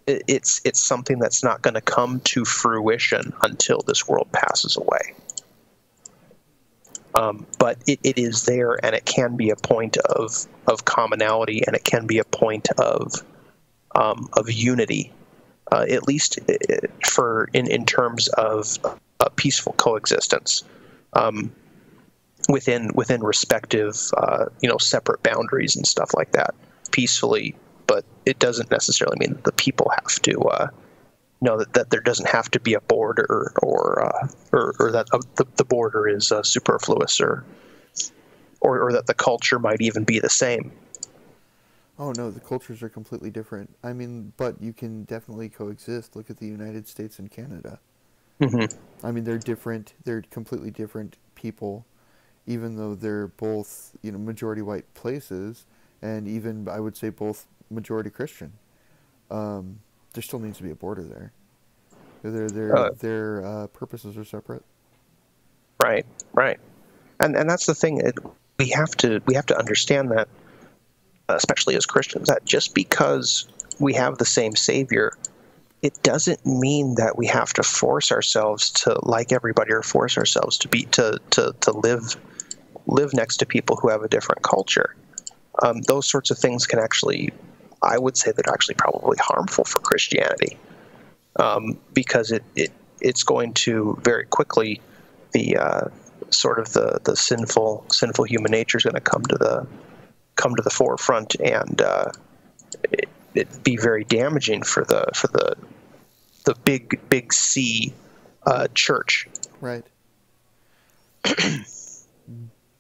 it's something that's not going to come to fruition until this world passes away. But it is there, and it can be a point of commonality, and it can be a point of unity, at least in terms of peaceful coexistence. within respective separate boundaries and stuff like that, peacefully. But it doesn't necessarily mean that the people have to that there doesn't have to be a border, or that the border is superfluous, or that the culture might even be the same. Oh no, the cultures are completely different. I mean, but you can definitely coexist. Look at the United States and Canada. Mm-hmm. I mean, they're different. They're completely different people, even though they're both, majority white places, and even I would say both majority Christian. There still needs to be a border there. Their purposes are separate. Right, right, and that's the thing. We have to understand that, especially as Christians, that just because we have the same Savior, it doesn't mean that we have to force ourselves to like everybody, or force ourselves to live next to people who have a different culture. Those sorts of things can actually, I would say, they're actually probably harmful for Christianity, because it's going to very quickly, the sort of the sinful human nature is going to come to the forefront, and it be very damaging for the big C church. Right.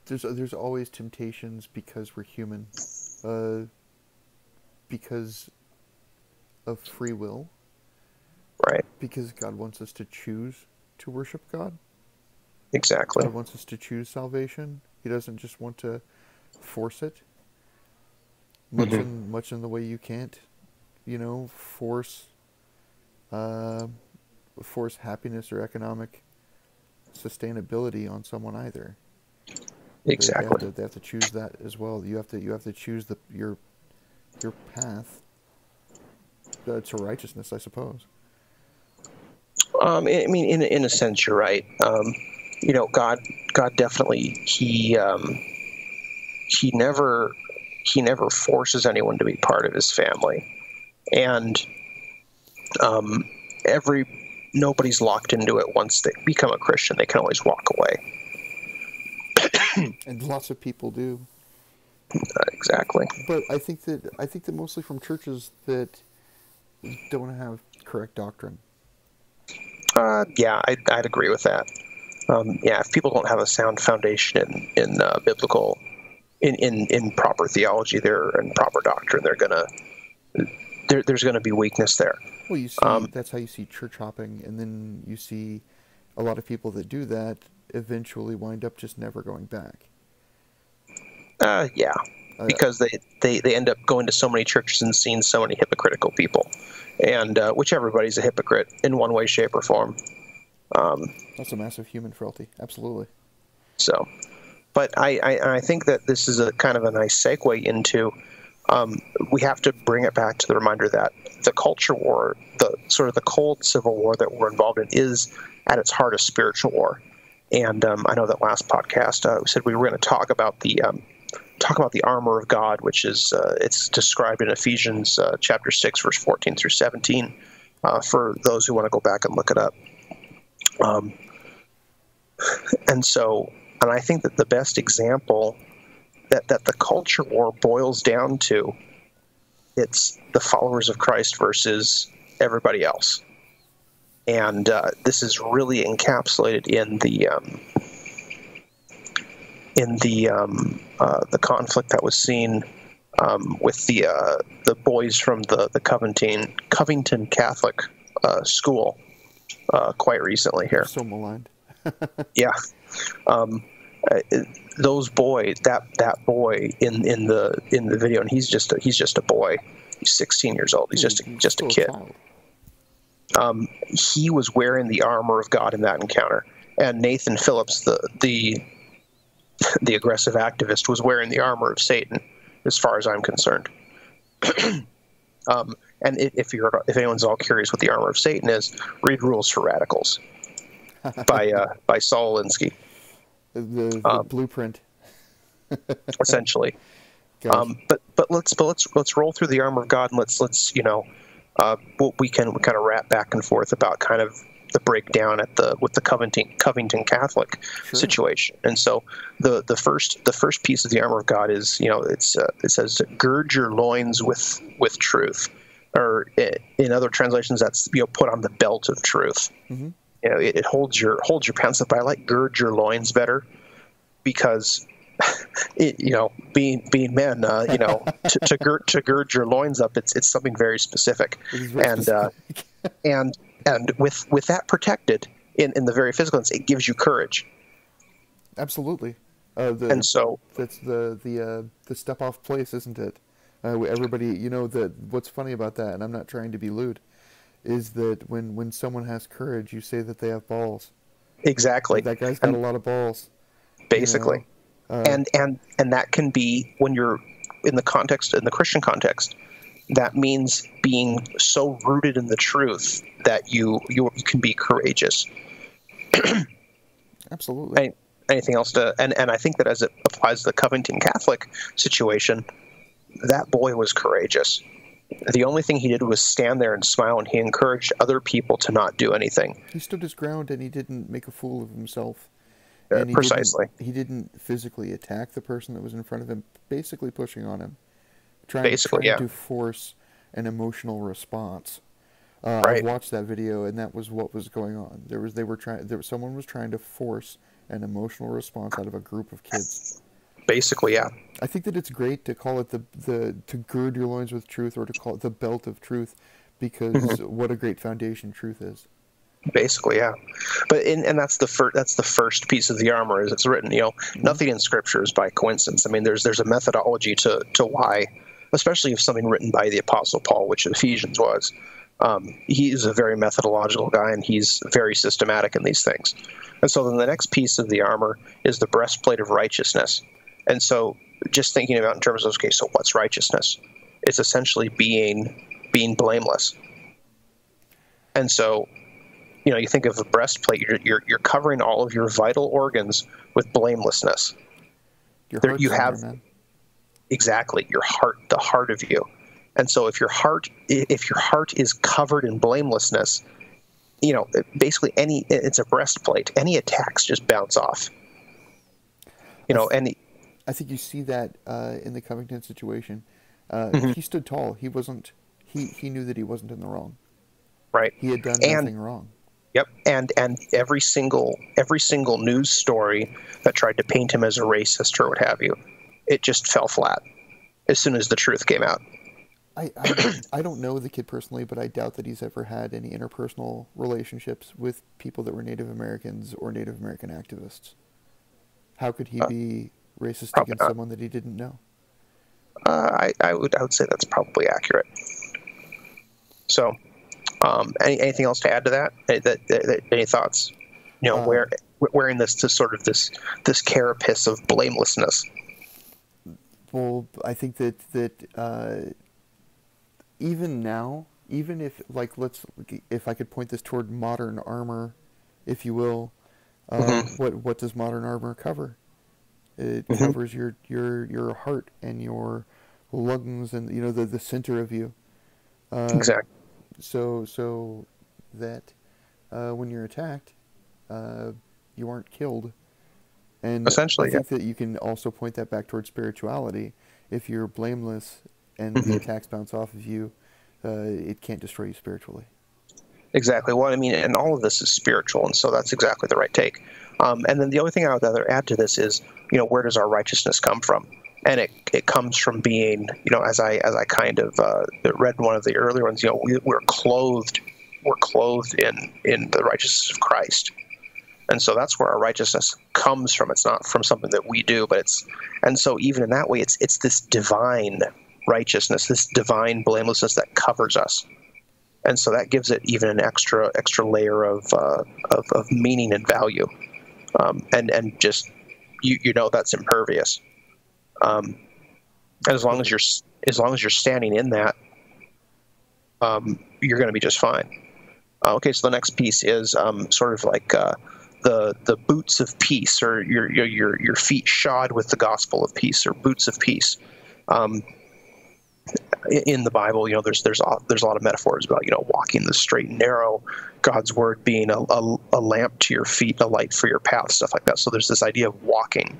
There's always temptations because we're human, because of free will. Right. Because God wants us to choose to worship God. Exactly. God wants us to choose salvation. He doesn't just want to force it. Much in the way you can't, force happiness or economic sustainability on someone either. Exactly. They have to choose that as well. You have to choose your path to righteousness, I suppose. I mean, in a sense, you're right. God definitely, he never forces anyone to be part of his family, and nobody's locked into it. Once they become a Christian, they can always walk away. And lots of people do. Exactly. But I think that mostly from churches that don't have correct doctrine. Yeah, I'd agree with that. If people don't have a sound foundation in biblical, in proper theology, and proper doctrine, there's gonna be weakness there. Well, you see, that's how you see church hopping, and then you see a lot of people that do that eventually wind up just never going back. Because they end up going to so many churches and seeing so many hypocritical people, and which everybody's a hypocrite in one way, shape, or form. That's a massive human frailty, absolutely. So, but I think that this is a kind of a nice segue into, we have to bring it back to the reminder that the culture war, the sort of the cold civil war that we're involved in, is at its heart a spiritual war. And I know that last podcast we said we were going to talk about the armor of God, which is it's described in Ephesians chapter 6, verse 14 through 17, for those who want to go back and look it up. And I think that the best example that the culture war boils down to, it's the followers of Christ versus everybody else. And this is really encapsulated in the conflict that was seen with the boys from the Covington Catholic school quite recently here. So maligned. Yeah. Those boys, that boy in the video, and he's just a boy. He's 16 years old. He's just a kid. He was wearing the armor of God in that encounter, and Nathan Phillips, the aggressive activist, was wearing the armor of Satan, as far as I'm concerned. And if anyone's all curious what the armor of Satan is, read Rules for Radicals by Saul Alinsky. The blueprint. Essentially. But let's roll through the armor of God, and let's we can kind of wrap back and forth about kind of the breakdown with the Covington Catholic situation. And so the first piece of the armor of God is, it says gird your loins with truth, or in other translations that's put on the belt of truth. Mm-hmm. It holds your pants up. But I like gird your loins better because being men, to gird your loins up, it's something very specific, and with that protected in the very physical sense, it gives you courage. Absolutely, and so that's the step off place, isn't it? Everybody, what's funny about that, and I'm not trying to be lewd, is that when someone has courage, you say that they have balls. Exactly, that guy's got a lot of balls, basically. And that can be, when you're in the Christian context, that means being so rooted in the truth that you can be courageous. Absolutely. Anything else and I think that as it applies to the Covington Catholic situation, that boy was courageous. The only thing he did was stand there and smile, and he encouraged other people to not do anything. He stood his ground, and he didn't make a fool of himself. And precisely. He didn't physically attack the person that was in front of him, basically pushing on him, trying to force an emotional response. Right. I watched that video, and that was what was going on. Someone was trying to force an emotional response out of a group of kids. Basically, yeah. I think that it's great to call it to gird your loins with truth, or to call it the belt of truth, because what a great foundation truth is. Basically, yeah, but that's the first piece of the armor, as it's written. Nothing in Scripture is by coincidence. I mean, there's a methodology to why, especially if something written by the Apostle Paul, which Ephesians was. He's a very methodological guy, and he's very systematic in these things. And so then the next piece of the armor is the breastplate of righteousness. And so just thinking about in terms of, okay, so what's righteousness? It's essentially being blameless. And so, you think of a breastplate, you're covering all of your vital organs with blamelessness. You have exactly your heart, the heart of you. And so if your heart is covered in blamelessness, basically it's a breastplate. Any attacks just bounce off. I think you see that in the Covington situation. He stood tall. He wasn't. He knew that he wasn't in the wrong. Right. He had done nothing wrong. Yep, and every single news story that tried to paint him as a racist or what have you, it just fell flat as soon as the truth came out. I don't know the kid personally, but I doubt that he's ever had any interpersonal relationships with people that were Native Americans or Native American activists. How could he be racist against someone that he didn't know? I would say that's probably accurate. So. Anything else to add to that? Any thoughts? Wearing this to sort of this carapace of blamelessness. Well, I think that even now, even if if I could point this toward modern armor, if you will, what does modern armor cover? It covers your heart and your lungs and the center of you. Exactly. So that when you're attacked, you aren't killed. And essentially, I think that you can also point that back towards spirituality. If you're blameless and the attacks bounce off of you, it can't destroy you spiritually. Exactly. Well, I mean, and all of this is spiritual, and so that's exactly the right take. And then the other thing I would rather add to this is, where does our righteousness come from? And it comes from being, as I kind of read one of the earlier ones, we're clothed in the righteousness of Christ, and so that's where our righteousness comes from. It's not from something that we do, but and so even in that way, it's this divine righteousness, this divine blamelessness that covers us, and so that gives it even an extra layer of meaning and value, and just that's impervious. As long as you're standing in that, you're going to be just fine. Okay, so the next piece is sort of like the boots of peace, or your feet shod with the gospel of peace, or boots of peace. in the Bible, there's a lot of metaphors about walking the straight and narrow, God's word being a lamp to your feet, a light for your path, stuff like that. So there's this idea of walking.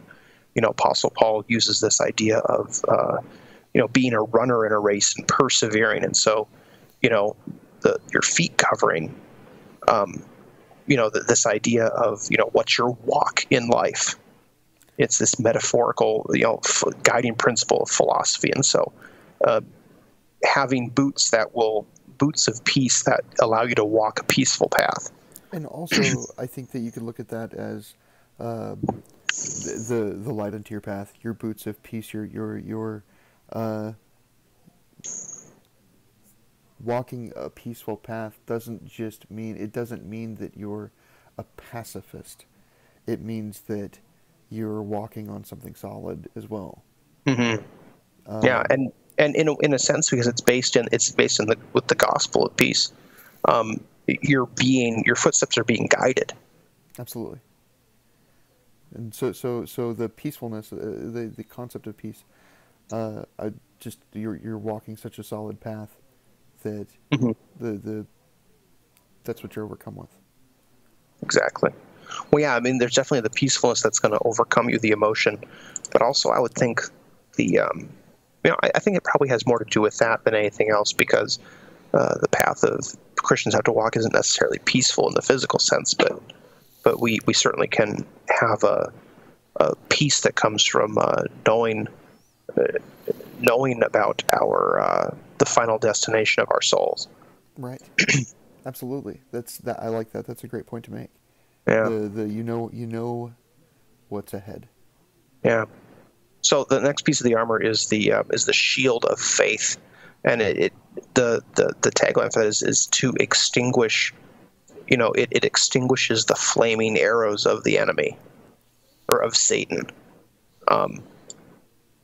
Apostle Paul uses this idea of being a runner in a race and persevering, and so your feet covering, this idea of what's your walk in life. It's this metaphorical guiding principle of philosophy, and so having boots of peace that allow you to walk a peaceful path. And also, I think that you could look at that as the light unto your path, your boots of peace, your walking a peaceful path doesn't mean that you're a pacifist. It means that you're walking on something solid as well. Mm-hmm. Yeah, and in a sense, because it's based in with the gospel of peace, your footsteps are being guided. Absolutely. And so the peacefulness, the concept of peace, you're walking such a solid path that mm-hmm. That's what you're overcome with. Exactly. Well, yeah, I mean, there's definitely the peacefulness that's going to overcome you, the emotion, but also I would think I think it probably has more to do with that than anything else, because the path of Christians have to walk isn't necessarily peaceful in the physical sense, but we certainly can have a peace that comes from knowing about the final destination of our souls. Right. Absolutely. I like that. That's a great point to make. Yeah. You know what's ahead. Yeah. So the next piece of the armor is the shield of faith, and the tagline for that is to extinguish. It extinguishes the flaming arrows of the enemy, or of Satan.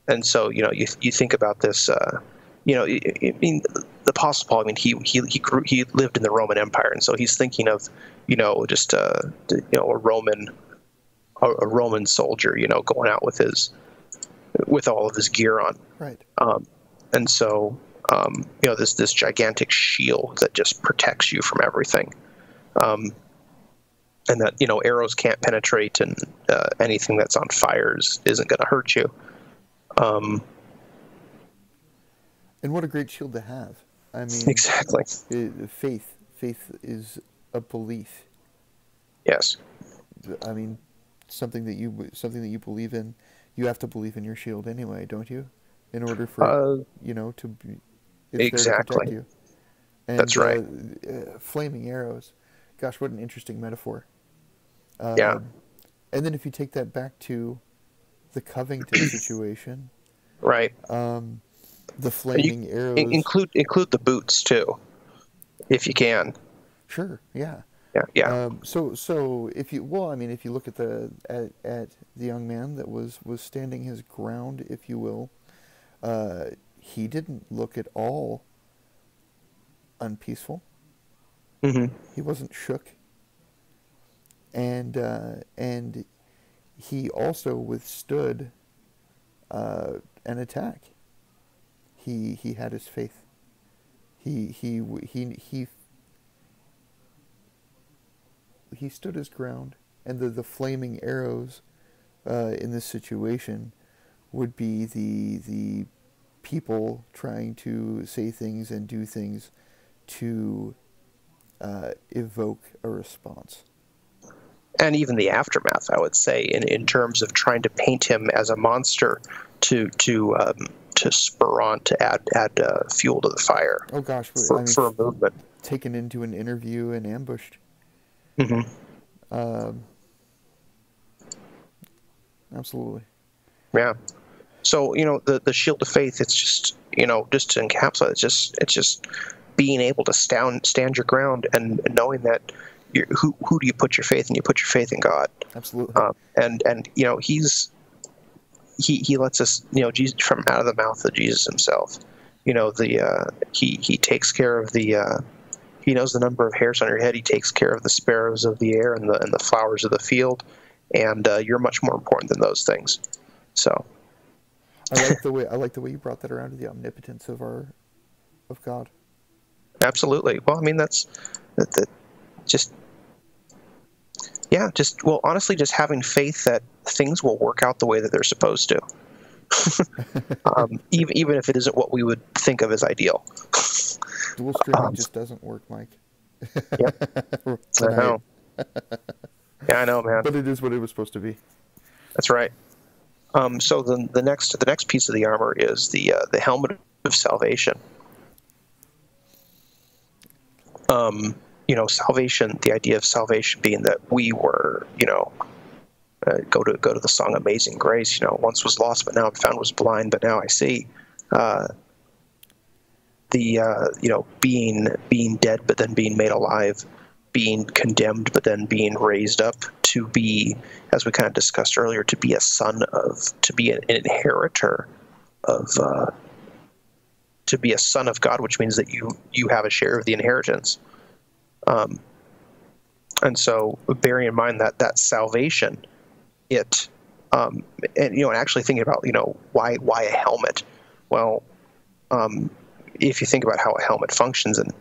And so you think about this. I mean, the Apostle Paul. I mean, he lived in the Roman Empire, and so he's thinking of just a Roman soldier, going out with all of his gear on. Right. And so this gigantic shield that just protects you from everything. And that arrows can't penetrate, and anything that's on fire isn't going to hurt you. And what a great shield to have! I mean, exactly. Faith is a belief. Yes. I mean, something that you believe in. You have to believe in your shield anyway, don't you? In order for to be exactly there to protect you. And, that's right. Flaming arrows. Gosh, what an interesting metaphor. Yeah. And then if you take that back to the Covington situation, right? The flaming arrows include the boots too, if you can. Sure. Yeah. Yeah. So if you look at the young man that was standing his ground, if you will, he didn't look at all unpeaceful. Mm-hmm. He wasn't shook, and he also withstood an attack. He had his faith. He stood his ground, and the flaming arrows in this situation would be the people trying to say things and do things to evoke a response. And even the aftermath, I would say, in terms of trying to paint him as a monster to spur on, to add fuel to the fire. Oh gosh, for a movement. Taken into an interview and ambushed. Mm-hmm. Absolutely. Yeah. So the shield of faith. It's just just to encapsulate. It's just being able to stand your ground and knowing that who do you put your faith in? You put your faith in God. Absolutely. And he lets us Jesus, from out of the mouth of Jesus himself. He takes care of the. He knows the number of hairs on your head. He takes care of the sparrows of the air and the flowers of the field, and you're much more important than those things. So, I like the way you brought that around to the omnipotence of God. Absolutely. Well, I mean, that just, yeah, just, well, honestly, just having faith that things will work out the way that they're supposed to. Even if it isn't what we would think of as ideal. Dual streaming just doesn't work, Mike. Yep. I Tonight. know. Yeah, I know, man. But it is what it was supposed to be. That's right. So the next piece of the armor is the helmet of salvation. Salvation. The idea of salvation being that we were, go to the song "Amazing Grace." Once was lost, but now I'm found; was blind, but now I see. Being dead, but then being made alive, being condemned, but then being raised up to be, as we kind of discussed earlier, to be to be an inheritor of, to be a son of God, which means that you have a share of the inheritance. And so bearing in mind that salvation, and actually thinking about, why a helmet? Well, if you think about how a helmet functions, and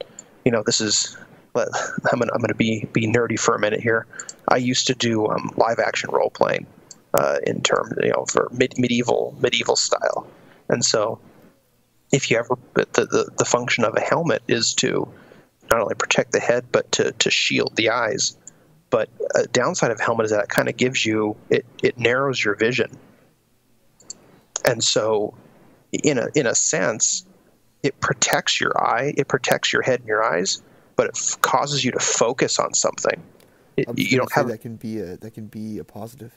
this is, I'm gonna be nerdy for a minute here. I used to do live action role playing in terms, for medieval style, and so if you ever, the function of a helmet is to not only protect the head but to shield the eyes. But a downside of helmet is that it kind of gives you, it narrows your vision, and so in a sense, it protects your eye, it protects your head and your eyes, but it causes you to focus on something. You don't have that can be a positive.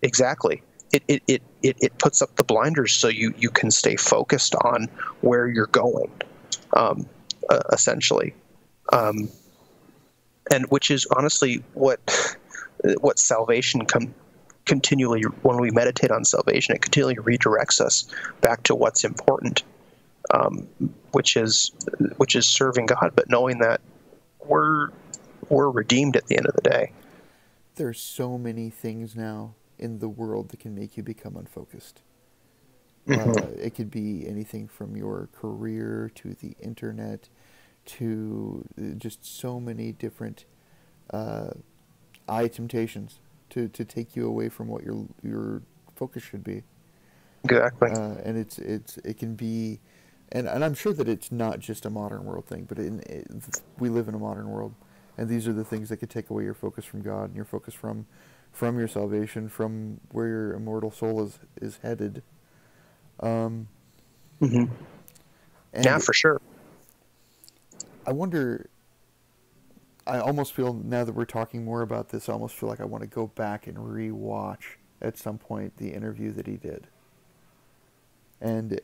Exactly. It puts up the blinders so you can stay focused on where you're going, essentially, and which is honestly what salvation continually, when we meditate on salvation, it continually redirects us back to what's important. Which is serving God, but knowing that we're redeemed at the end of the day. There's so many things now in the world that can make you become unfocused. Mm-hmm. It could be anything from your career to the internet to just so many different eye temptations to take you away from what your focus should be. Exactly. And it can be. And I'm sure that it's not just a modern world thing, but we live in a modern world, and these are the things that could take away your focus from God and your focus from your salvation, from where your immortal soul is headed. Mm-hmm. Yeah, for sure. I wonder. I almost feel, now that we're talking more about this, I almost feel like I want to go back and re-watch at some point the interview that he did. And that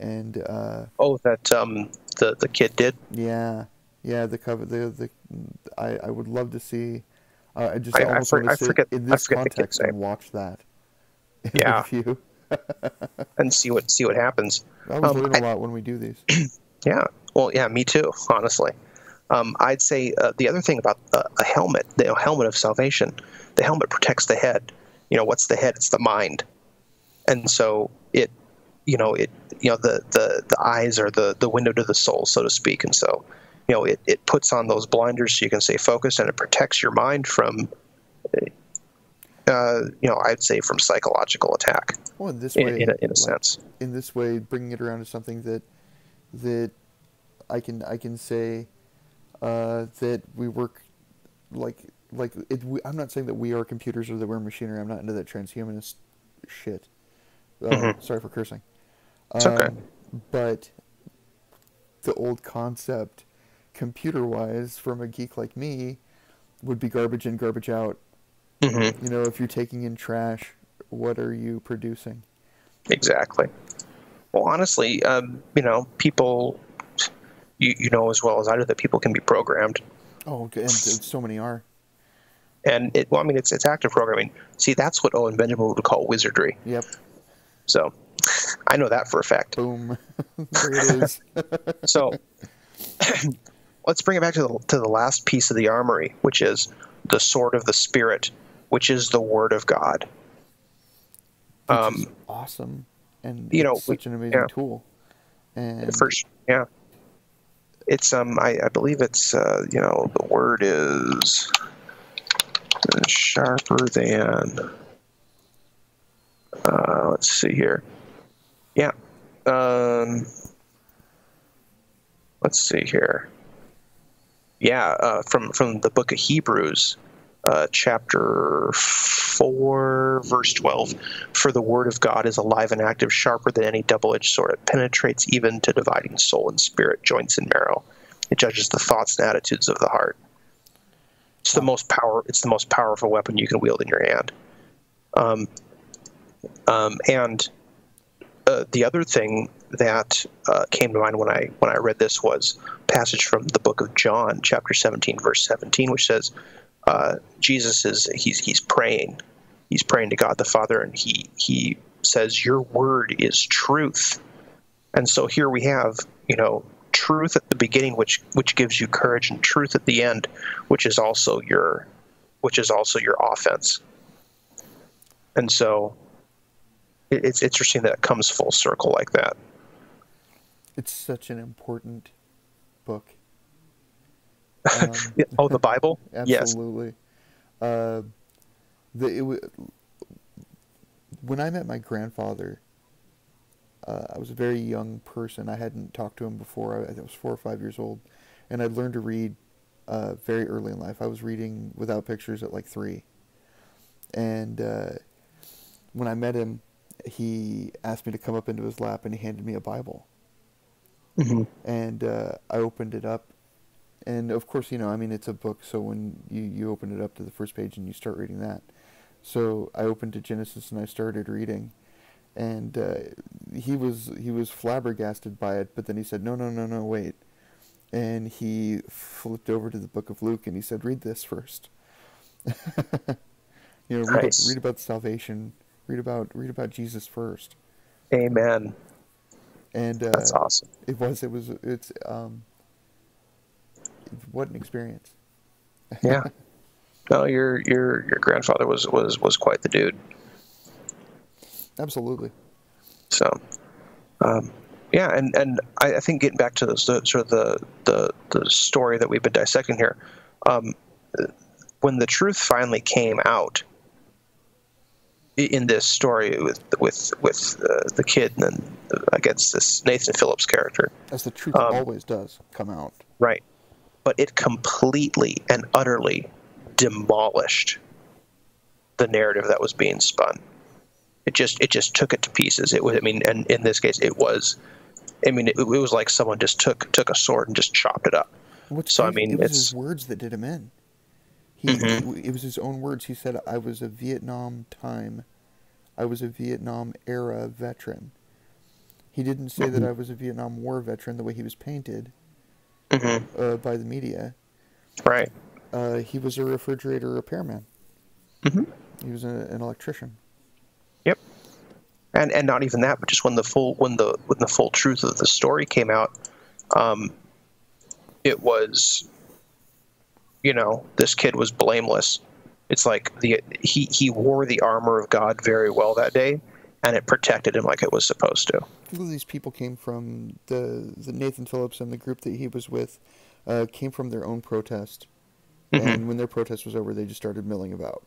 the kid did. Yeah, the cover. I would love to see. I almost want to sit in this context and watch that. Yeah. Interview. And see what happens. I was learning a lot when we do these. Yeah. Well, yeah, me too. Honestly, I'd say the other thing about a helmet, the helmet of salvation, the helmet protects the head. What's the head? It's the mind, and so the eyes are the window to the soul, so to speak, and so it puts on those blinders so you can stay focused, and it protects your mind from I'd say from psychological attack. Well, in this way, in a sense, in this way, bringing it around to something that I can say that we work I'm not saying that we are computers or that we're machinery. I'm not into that transhumanist shit. Sorry for cursing. It's okay. But the old concept, computer-wise, from a geek like me, would be garbage in, garbage out. Mm-hmm. If you're taking in trash, what are you producing? Exactly. Well, honestly, people, you know as well as I do that people can be programmed. Oh, and so many are. And it's active programming. See, that's what Owen Benjamin would call wizardry. Yep. So, I know that for a fact. Boom. There it is. So, let's bring it back to the last piece of the armory, which is the sword of the Spirit, which is the Word of God. Which is awesome. and You it's know, such an amazing yeah, tool. And first, yeah, it's I believe it's the word is sharper than. Let's see here. Yeah. Let's see here. Yeah, from the book of Hebrews, chapter 4, verse 12. For the word of God is alive and active, sharper than any double-edged sword. It penetrates even to dividing soul and spirit, joints and marrow. It judges the thoughts and attitudes of the heart. It's the most powerful weapon you can wield in your hand. And the other thing that came to mind when I read this was a passage from the book of John, chapter 17, verse 17, which says Jesus he's praying to God the Father, and he says, "Your word is truth." And so here we have truth at the beginning, which gives you courage, and truth at the end, which is also your offense. And so it's interesting that it comes full circle like that. it's such an important book. The Bible? Absolutely. Yes. When I met my grandfather, I was a very young person. I hadn't talked to him before. I was 4 or 5 years old, and I learned to read very early in life. I was reading without pictures at like 3. And when I met him, he asked me to come up into his lap, and he handed me a Bible. Mm-hmm. And I opened it up, and of course, it's a book, so when you open it up to the first page and you start reading that. So I opened to Genesis and I started reading, and he was flabbergasted by it, but then he said, no, wait. And he flipped over to the book of Luke and he said, read this first. Nice. Read about salvation, read about Jesus first. Amen. And that's awesome. It's what an experience. Yeah. No, your grandfather was quite the dude. Absolutely. So, yeah, and I think getting back to the sort of the story that we've been dissecting here, when the truth finally came out in this story with the kid and then against this Nathan Phillips character, as the truth always does come out, right? But it completely and utterly demolished the narrative that was being spun. It just took it to pieces. It was, and in this case, it was like someone just took a sword and just chopped it up. It was his words that did him in. It was his own words. He said, "I was a Vietnam era veteran." He didn't say that I was a Vietnam War veteran the way he was painted by the media. Right. He was a refrigerator repairman. Mm-hmm. He was an electrician. Yep. And not even that, but just when the full truth of the story came out, it was, this kid was blameless. It's like he wore the armor of God very well that day, and it protected him like it was supposed to. All of these people came from the Nathan Phillips and the group that he was with, came from their own protest, and when their protest was over, they just started milling about.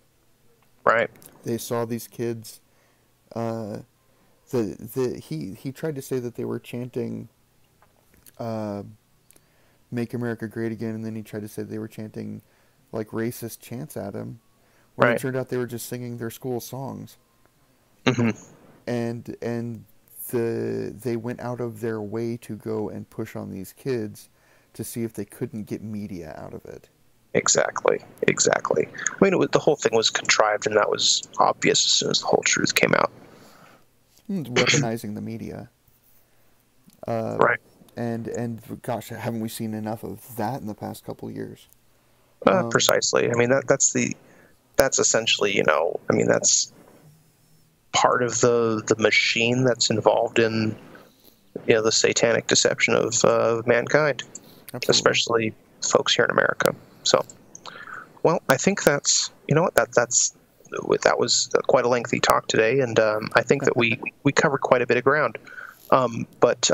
Right. They saw these kids. He tried to say that they were chanting "Make America Great Again," and then he tried to say they were chanting like racist chants at him. When it turned out they were just singing their school songs. And they went out of their way to go and push on these kids to see if they couldn't get media out of it. Exactly. The whole thing was contrived, and that was obvious as soon as the whole truth came out. Weaponizing the media. Right. And gosh, haven't we seen enough of that in the past couple of years? Precisely. That's essentially, that's part of the machine that's involved in, the satanic deception of mankind. Absolutely. Especially folks here in America. So, well, I think that's, that's that was quite a lengthy talk today, and I think that we covered quite a bit of ground. But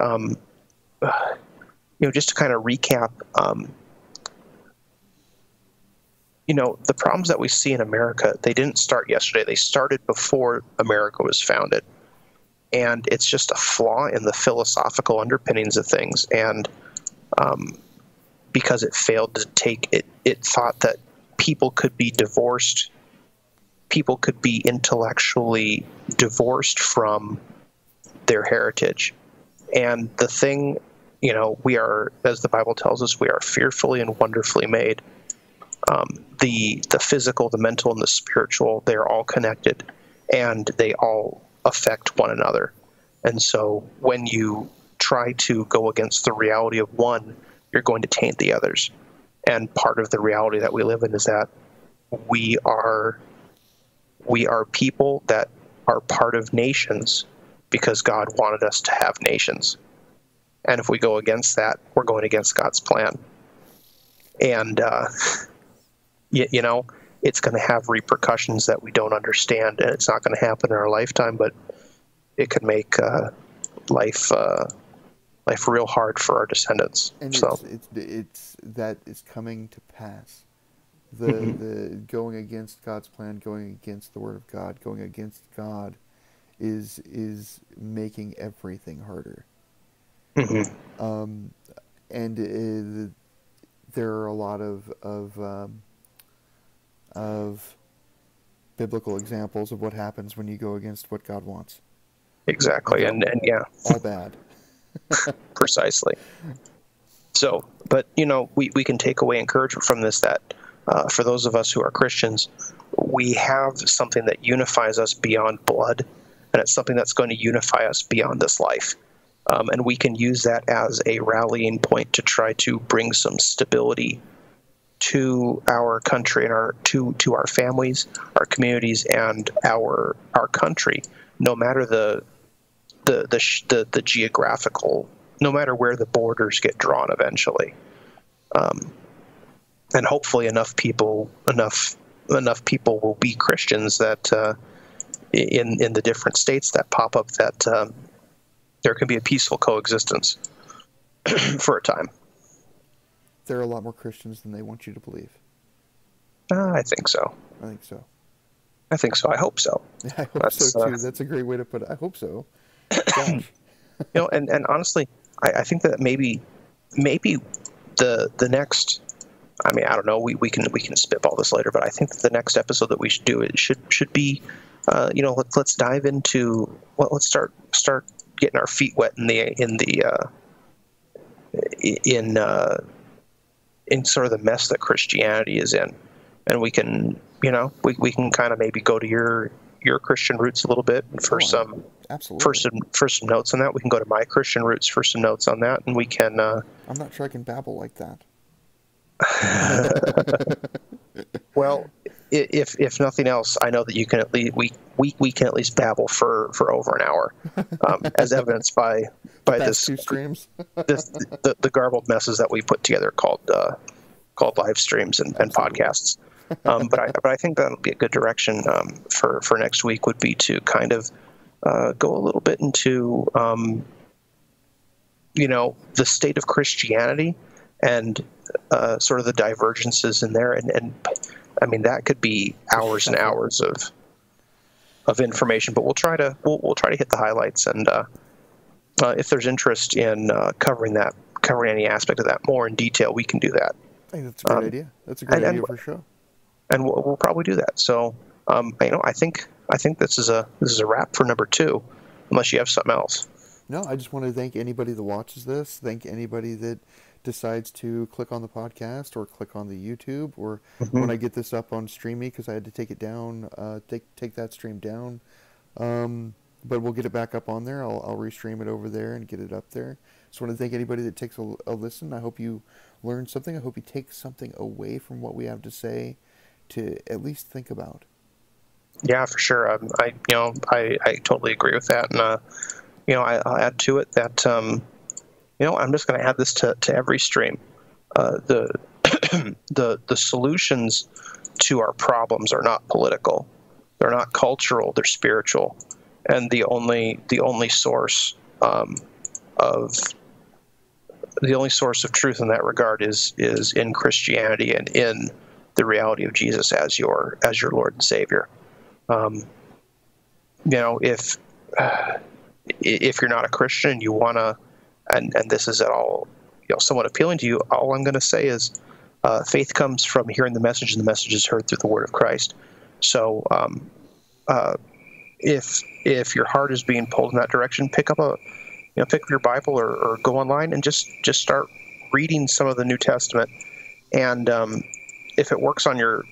just to kind of recap, the problems that we see in America, they didn't start yesterday. They started before America was founded. And it's just a flaw in the philosophical underpinnings of things. And because it failed to take it, it thought that people could be divorced. People could be intellectually divorced from their heritage. And the thing, we are, as the Bible tells us, we are fearfully and wonderfully made. The physical, the mental, and the spiritual, they are all connected, and they all affect one another. And so when you try to go against the reality of one, you're going to taint the others. And part of the reality that we live in is that we are people that are part of nations because God wanted us to have nations. And if we go against that, we're going against God's plan. And, it's going to have repercussions that we don't understand, and it's not going to happen in our lifetime, but it could make life real hard for our descendants. And so it's that is coming to pass. The going against God's plan, going against the Word of God, going against God is making everything harder. And there are a lot of biblical examples of what happens when you go against what God wants. Exactly, and yeah, all bad. Precisely. So, but we can take away encouragement from this that for those of us who are Christians, we have something that unifies us beyond blood, and it's something that's going to unify us beyond this life. And we can use that as a rallying point to try to bring some stability to our country and to our families, our communities, and our country, no matter the geographical, no matter where the borders get drawn eventually. And hopefully enough people will be Christians that in the different states that pop up that there can be a peaceful coexistence for a time. There are a lot more Christians than they want you to believe. I think so. I think so. I hope so. Yeah, I hope so too. That's a great way to put it. I hope so. Gosh. And honestly, I think that maybe the next. I mean, I don't know. We can spitball this later, but I think that the next episode that we should do should be, let's dive into. Well, let's start getting our feet wet in sort of the mess that Christianity is in, and we can we can kind of maybe go to your Christian roots a little bit for some notes on that. We can go to my Christian roots for some notes on that, and we can. I'm not sure I can babble like that. Well, if nothing else, I know that you can at least we can at least babble for over an hour, as evidenced by this two streams, the garbled messes that we put together called live streams and podcasts. But I think that'll be a good direction for next week. Would be to kind of go a little bit into the state of Christianity and sort of the divergences in there, and I mean that could be hours and hours of information, but we'll try to hit the highlights, and if there's interest in covering any aspect of that more in detail, we can do that. I think that's a great idea. That's a great idea for sure. And we'll probably do that. So I think this is a wrap for number 2, unless you have something else. No, I just want to thank anybody that watches this. Thank anybody that decides to click on the podcast or click on the YouTube, or when I get this up on Streamy, because I had to take it down, take that stream down. But we'll get it back up on there. I'll restream it over there and get it up there. Just want to thank anybody that takes a listen. I hope you learned something. I hope you take something away from what we have to say to at least think about. Yeah, for sure. I totally agree with that, and I'll add to it that I'm just going to add this to every stream. The solutions to our problems are not political. They're not cultural. They're spiritual, and the only source of the only source of truth in that regard is in Christianity and in the reality of Jesus as your Lord and Savior. If you're not a Christian, you wanna, and this is at all somewhat appealing to you, all I'm going to say is faith comes from hearing the message, and the message is heard through the word of Christ. So if your heart is being pulled in that direction, pick up your Bible or go online and just start reading some of the New Testament. And if it works on your,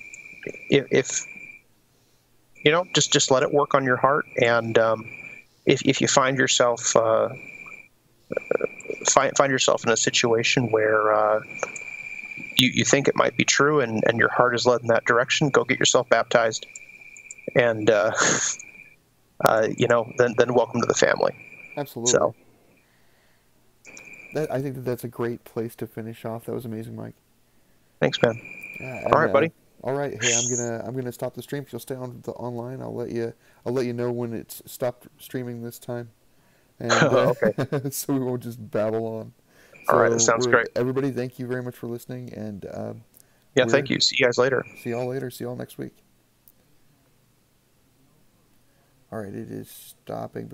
if just let it work on your heart. And if you find yourself find yourself in a situation where you think it might be true and your heart is led in that direction, go get yourself baptized, and then welcome to the family. Absolutely. So I think that's a great place to finish off. That was amazing, Mike. Thanks, man. Yeah, all right, buddy. All right. Hey, I'm gonna stop the stream. If you'll stay online, I'll let you know when it's stopped streaming this time. And, okay. So we won't just babble on. So all right, that sounds great. Everybody, thank you very much for listening. And thank you. See you guys later. See y'all later. See y'all next week. All right, it is stopping.